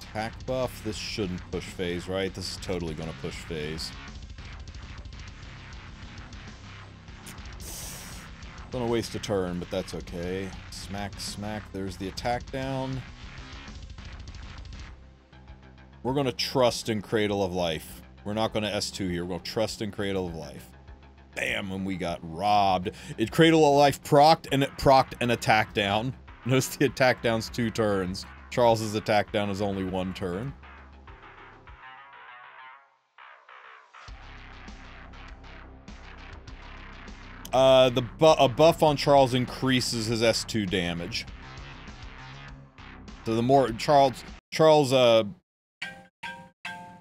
Attack buff. This shouldn't push phase, right? This is totally going to push phase. Gonna waste a turn, but that's okay. Smack, smack. There's the attack down. We're gonna trust in Cradle of Life. We're not gonna S2 here. We're gonna trust in Cradle of Life. Bam, and we got robbed. It Cradle of Life procced, and it procced an attack down. Notice the attack down's 2 turns. Charles's attack down is only 1 turn. A buff on Charles increases his S2 damage. So the more Charles,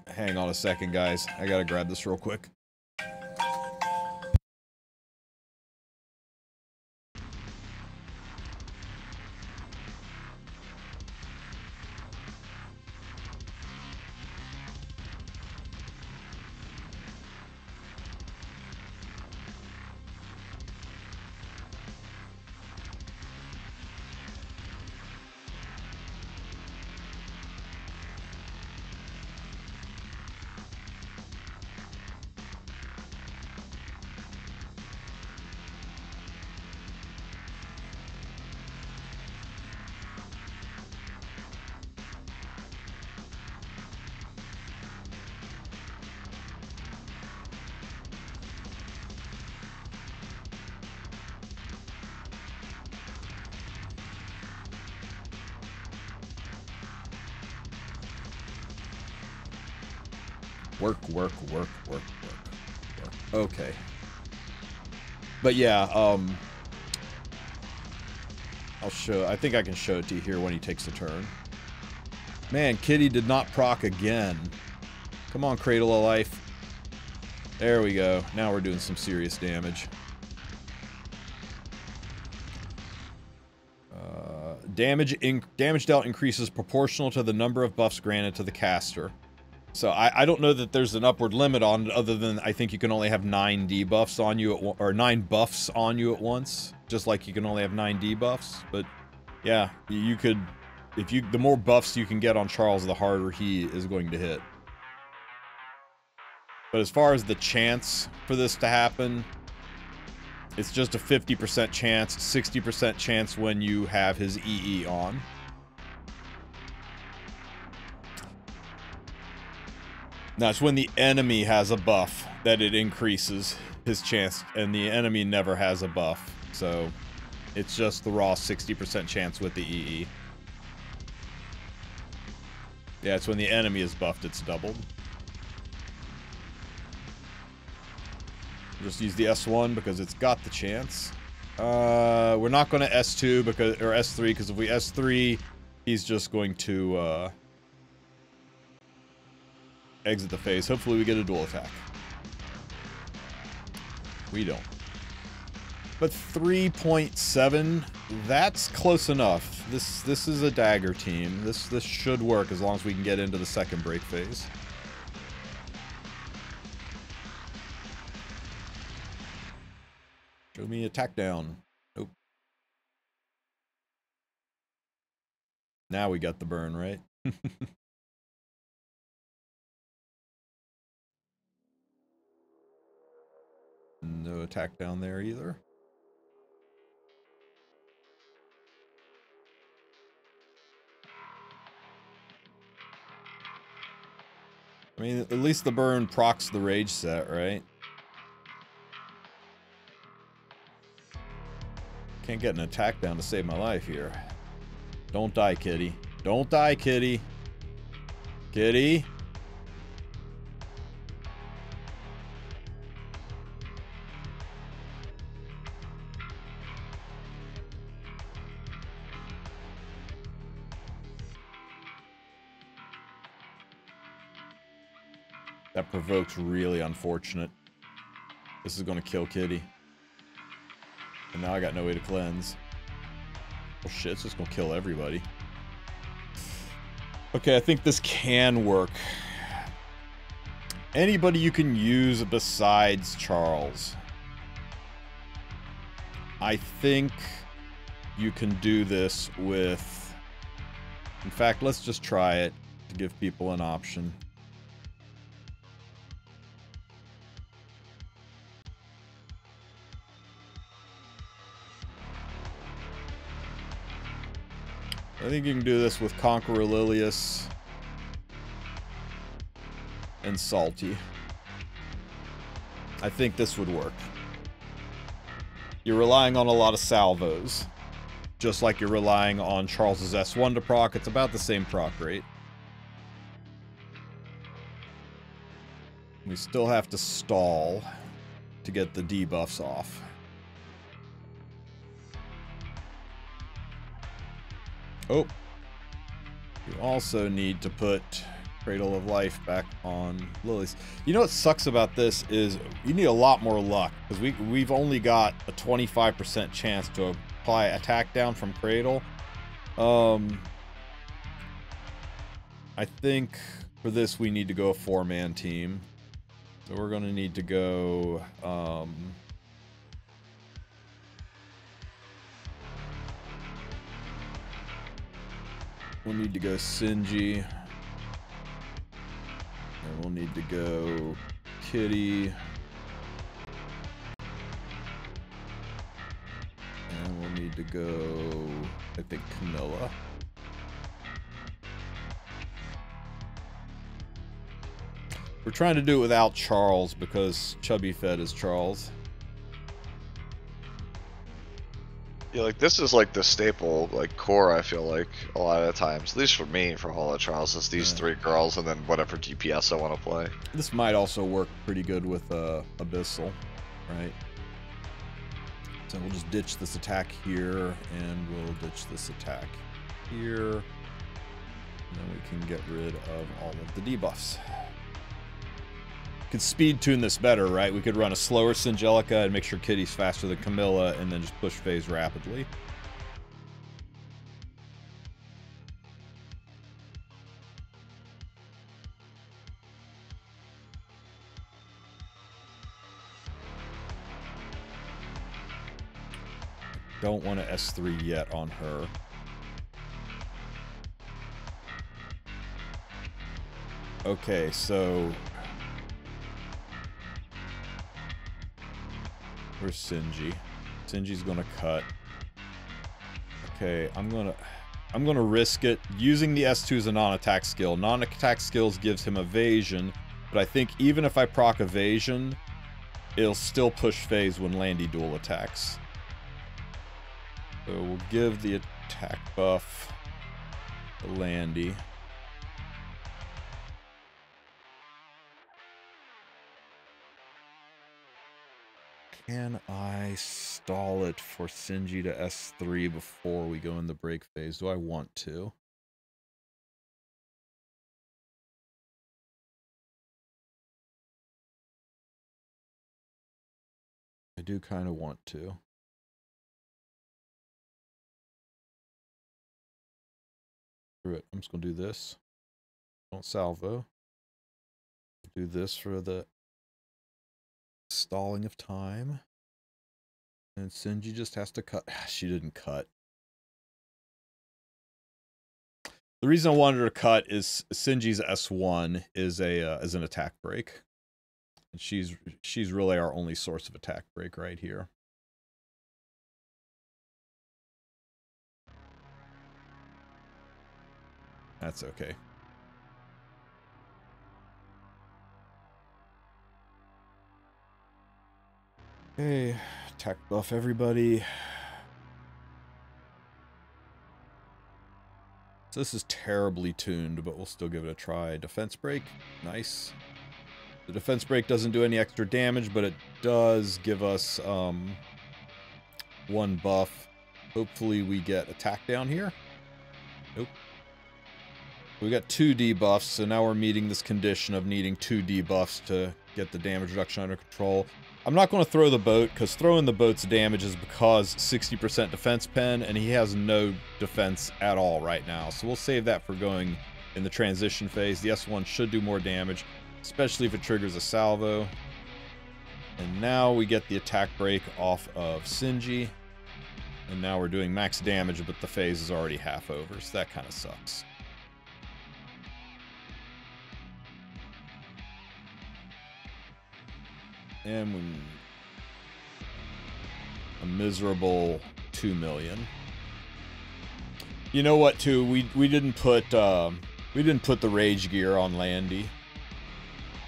hang on a second, guys. I gotta grab this real quick. Work. Okay. But yeah, I think I can show it to you here when he takes a turn. Man, Kitty did not proc again. Come on, Cradle of Life. There we go. Now we're doing some serious damage. Damage dealt increases proportional to the number of buffs granted to the caster. So I don't know that there's an upward limit on it, other than I think you can only have 9 debuffs on you or 9 buffs on you at once, just like you can only have 9 debuffs. But yeah, you could, the more buffs you can get on Charles, the harder he is going to hit. But as far as the chance for this to happen, it's just a 50% chance, 60% chance when you have his EE on. Now, it's when the enemy has a buff that it increases his chance, and the enemy never has a buff. So, it's just the raw 60% chance with the EE. Yeah, it's when the enemy is buffed, it's doubled. Just use the S1 because it's got the chance. We're not going to S2 because, or S3, because if we S3, he's just going to, exit the phase. Hopefully we get a dual attack. We don't. But 3.7, that's close enough. This is a dagger team. This should work as long as we can get into the second break phase. Show me attack down. Nope. Now we got the burn, right? No attack down there either. I mean, at least the burn procs the rage set, right? Can't get an attack down to save my life here. Don't die, kitty. Don't die, kitty. Kitty. That provoke's really unfortunate. This is gonna kill Kitty. And now I got no way to cleanse. Oh shit, it's just gonna kill everybody. Okay, I think this can work. Anybody you can use besides Charles. I think you can do this with... In fact, let's just try it to give people an option. I think you can do this with Conqueror Lilius and Salty. I think this would work. You're relying on a lot of salvos. Just like you're relying on Charles's S1 to proc. It's about the same proc rate. We still have to stall to get the debuffs off. Oh. You also need to put Cradle of Life back on Lily's. You know what sucks about this is you need a lot more luck, because we've only got a 25% chance to apply attack down from Cradle. I think for this we need to go a 4-man team. So we're going to need to go we'll need to go Sinji. And we'll need to go Kitty. And we'll need to go, I think, Camilla. We're trying to do it without Charles because Chubby Fed is Charles. Yeah, like this is like the staple, like core. I feel like a lot of the times, at least for me, for Hall of Trials, is these 3 girls and then whatever DPS I want to play. This might also work pretty good with Abyssal, right? So we'll just ditch this attack here, and we'll ditch this attack here. And then we can get rid of all of the debuffs. Could speed tune this better, right? We could run a slower Singelica and make sure Kitty's faster than Camilla, and then just push phase rapidly. Don't want to S3 yet on her. Okay, so where's Sinji? Sinji's gonna cut. Okay, I'm gonna risk it. Using the S2 as a non-attack skill. Non-attack skills gives him evasion, but I think even if I proc evasion, it'll still push phase when Landy dual attacks. So we'll give the attack buff to Landy. Can I stall it for Sinji to S3 before we go in the break phase? Do I want to? I do kind of want to. Screw it. I'm just going to do this. Don't salvo. Do this for the stalling of time. And Sinji just has to cut. She didn't cut. The reason I wanted her to cut is Sinji's S1 is an attack break. And she's really our only source of attack break right here. That's okay. Okay, attack buff everybody. So this is terribly tuned, but we'll still give it a try. Defense break, nice. The defense break doesn't do any extra damage, but it does give us 1 buff. Hopefully we get attack down here. Nope. We got 2 debuffs, so now we're meeting this condition of needing 2 debuffs to get the damage reduction under control. I'm not going to throw the boat, because throwing the boat's damage is because 60% defense pen, and he has no defense at all right now. So we'll save that for going in the transition phase. The S1 should do more damage, especially if it triggers a salvo. And now we get the attack break off of Sinji. And now we're doing max damage, but the phase is already half over, so that kind of sucks. And a miserable 2 million. You know what? Too, we didn't put the rage gear on Landy.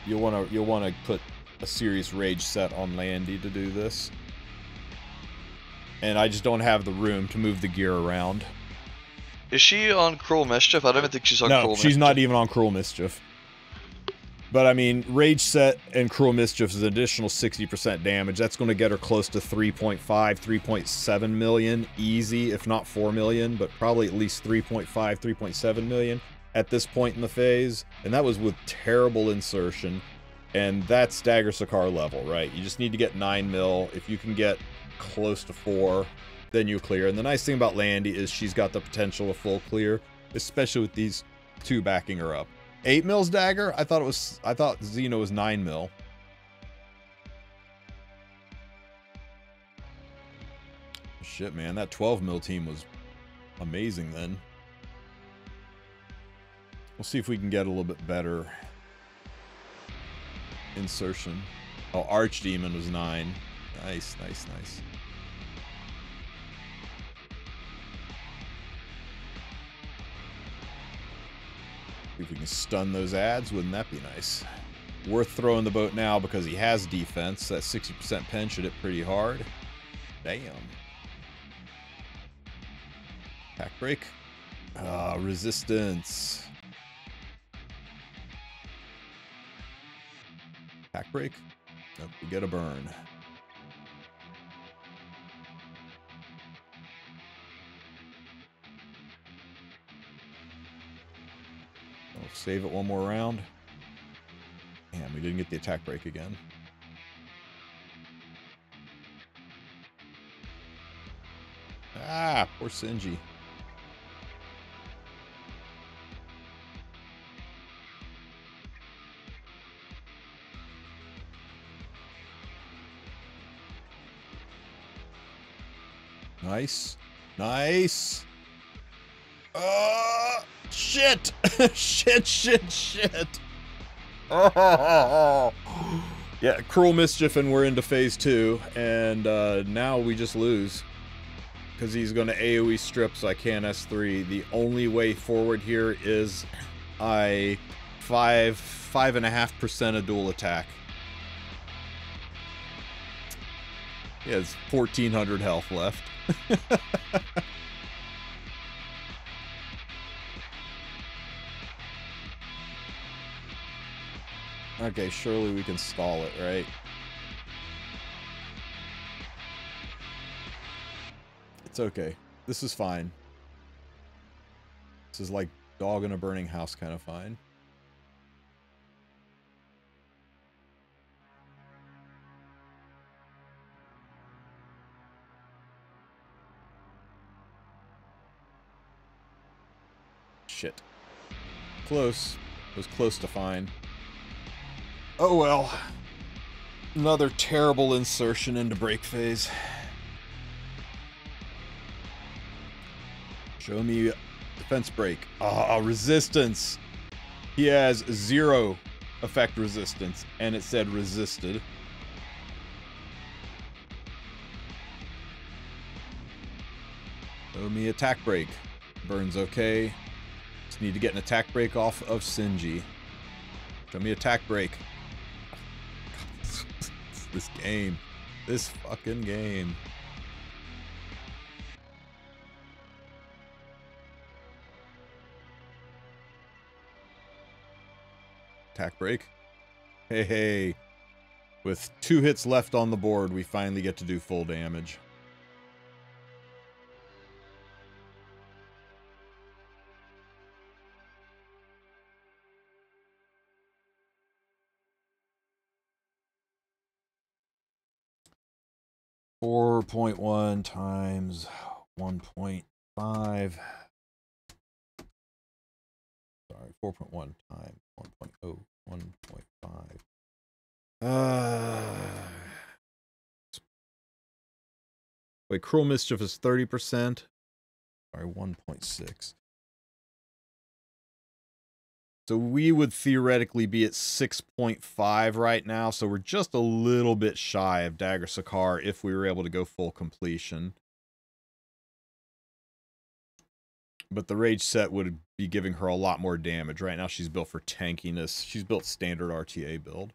You'll wanna put a serious rage set on Landy to do this. And I just don't have the room to move the gear around. Is she on Cruel Mischief? I don't even think she's on Cruel Mischief. No, she's not even on Cruel Mischief. But I mean, Rage Set and Cruel Mischief is an additional 60% damage. That's going to get her close to 3.5, 3.7 million. Easy, if not 4 million, but probably at least 3.5, 3.7 million at this point in the phase. And that was with terrible insertion. And that's Dagger Sakaar level, right? You just need to get 9 mil. If you can get close to 4, then you clear. And the nice thing about Landy is she's got the potential of full clear, especially with these two backing her up. 8 mils dagger? I thought Xeno was 9 mil. Shit, man, that 12 mil team was amazing then. We'll see if we can get a little bit better insertion. Oh, Archdemon was 9. Nice, nice, nice. If we can stun those ads, wouldn't that be nice? Worth throwing the boat now because he has defense. That 60% pen should hit pretty hard. Damn. Attack break. Resistance. Attack break. Nope, we get a burn. I'll save it one more round. Damn, we didn't get the attack break again. Ah, poor Sinji. Nice. Nice. Shit. Shit. Oh. Yeah, Cruel Mischief, and we're into phase 2. And now we just lose. Because he's going to AoE strip, so I can't S3. The only way forward here is I 5.5% a dual attack. He has 1,400 health left. Okay, surely we can stall it, right? It's okay. This is fine. This is like dog in a burning house kind of fine. Shit. Close. It was close to fine. Oh well. Another terrible insertion into break phase. Show me defense break. Ah, resistance. He has 0 effect resistance, and it said resisted. Show me attack break. Burns okay. Just need to get an attack break off of Sinji. Show me attack break. This game. This fucking game. Attack break. Hey. With 2 hits left on the board, we finally get to do full damage. .1 times 1.5. Sorry, 4.1 times 1.0, 1.5. Wait, Cruel Mischief is 30%. Sorry, 1.6. So we would theoretically be at 6.5 right now, so we're just a little bit shy of Dagger Sakaar if we were able to go full completion. But the Rage Set would be giving her a lot more damage. Right now she's built for tankiness. She's built standard RTA build.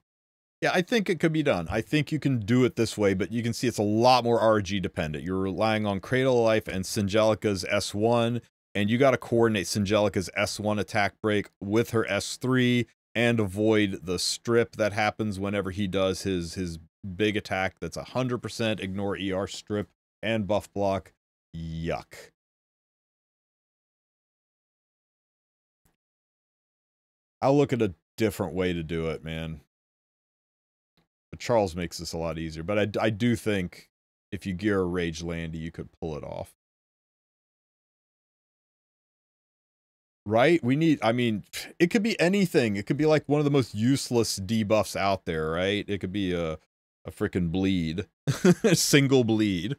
Yeah, I think it could be done. I think you can do it this way, but you can see it's a lot more RG dependent. You're relying on Cradle of Life and Singelica's S1, and you got to coordinate Singelica's S1 attack break with her S3, and avoid the strip that happens whenever he does his big attack that's 100% ignore ER strip and buff block. Yuck. I'll look at a different way to do it, man. But Charles makes this a lot easier. But I do think if you gear a Rage Landy, you could pull it off. Right? We need, I mean, it could be anything. It could be like one of the most useless debuffs out there, right? It could be a freaking bleed. A single bleed.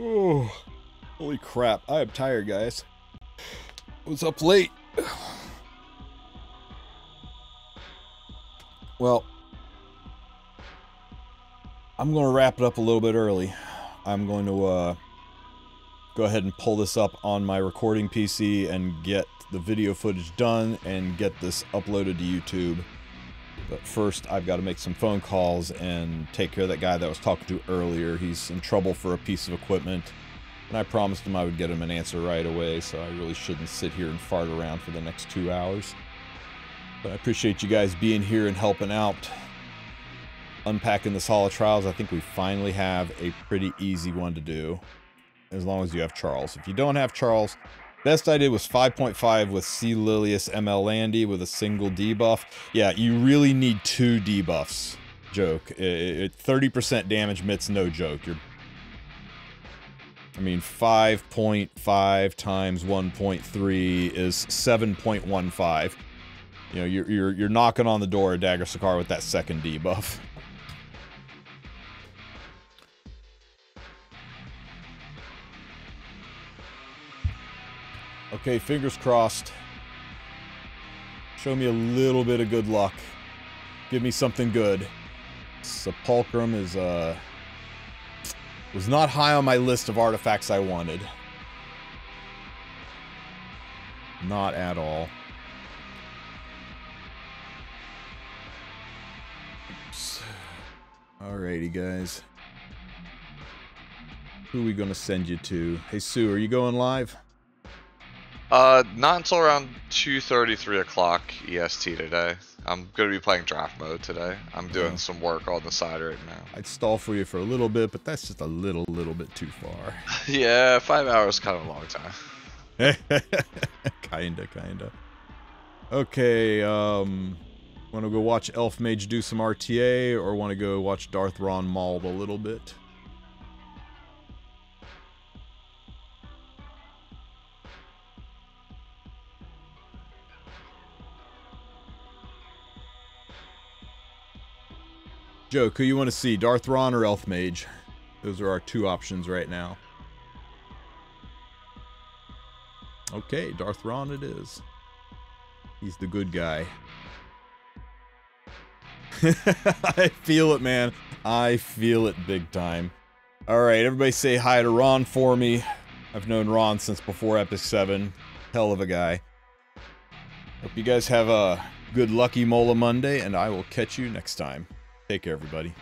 Oh, holy crap. I am tired, guys. I was up late. Well, I'm going to wrap it up a little bit early. I'm going to go ahead and pull this up on my recording PC and get the video footage done and get this uploaded to YouTube. But first, I've got to make some phone calls and take care of that guy that I was talking to earlier. He's in trouble for a piece of equipment, and I promised him I would get him an answer right away, so I really shouldn't sit here and fart around for the next 2 hours. But I appreciate you guys being here and helping out. Unpacking this Hall of Trials, I think we finally have a pretty easy one to do, as long as you have Charles. If you don't have Charles, best I did was 5.5 with C. Lilius ML Landy with a single debuff. Yeah, you really need 2 debuffs. Joke. 30% damage mit's no joke. I mean, 5.5 times 1.3 is 7.15. You know, you're knocking on the door of Dagger Sakar with that second debuff. Okay, fingers crossed. Show me a little bit of good luck. Give me something good. Sepulchrum is, was not high on my list of artifacts I wanted. Not at all. Oops. Alrighty, guys. Who are we gonna send you to? Hey, Sue, are you going live? Not until around 2:30, 3 o'clock EST today. I'm going to be playing draft mode today. I'm doing some work on the side right now. I'd stall for you for a little bit, but that's just a little bit too far. Yeah, 5 hours is kind of a long time. Kinda. Okay, want to go watch Elf Mage do some RTA, or want to go watch Darth Ron maul a little bit? Joke, who you want to see, Darth Ron or Elf Mage? Those are our 2 options right now. Okay, Darth Ron it is. He's the good guy. I feel it, man. I feel it big time. Alright, everybody say hi to Ron for me. I've known Ron since before Epic 7. Hell of a guy. Hope you guys have a good Lucky Mola Monday, and I will catch you next time. Take care, everybody.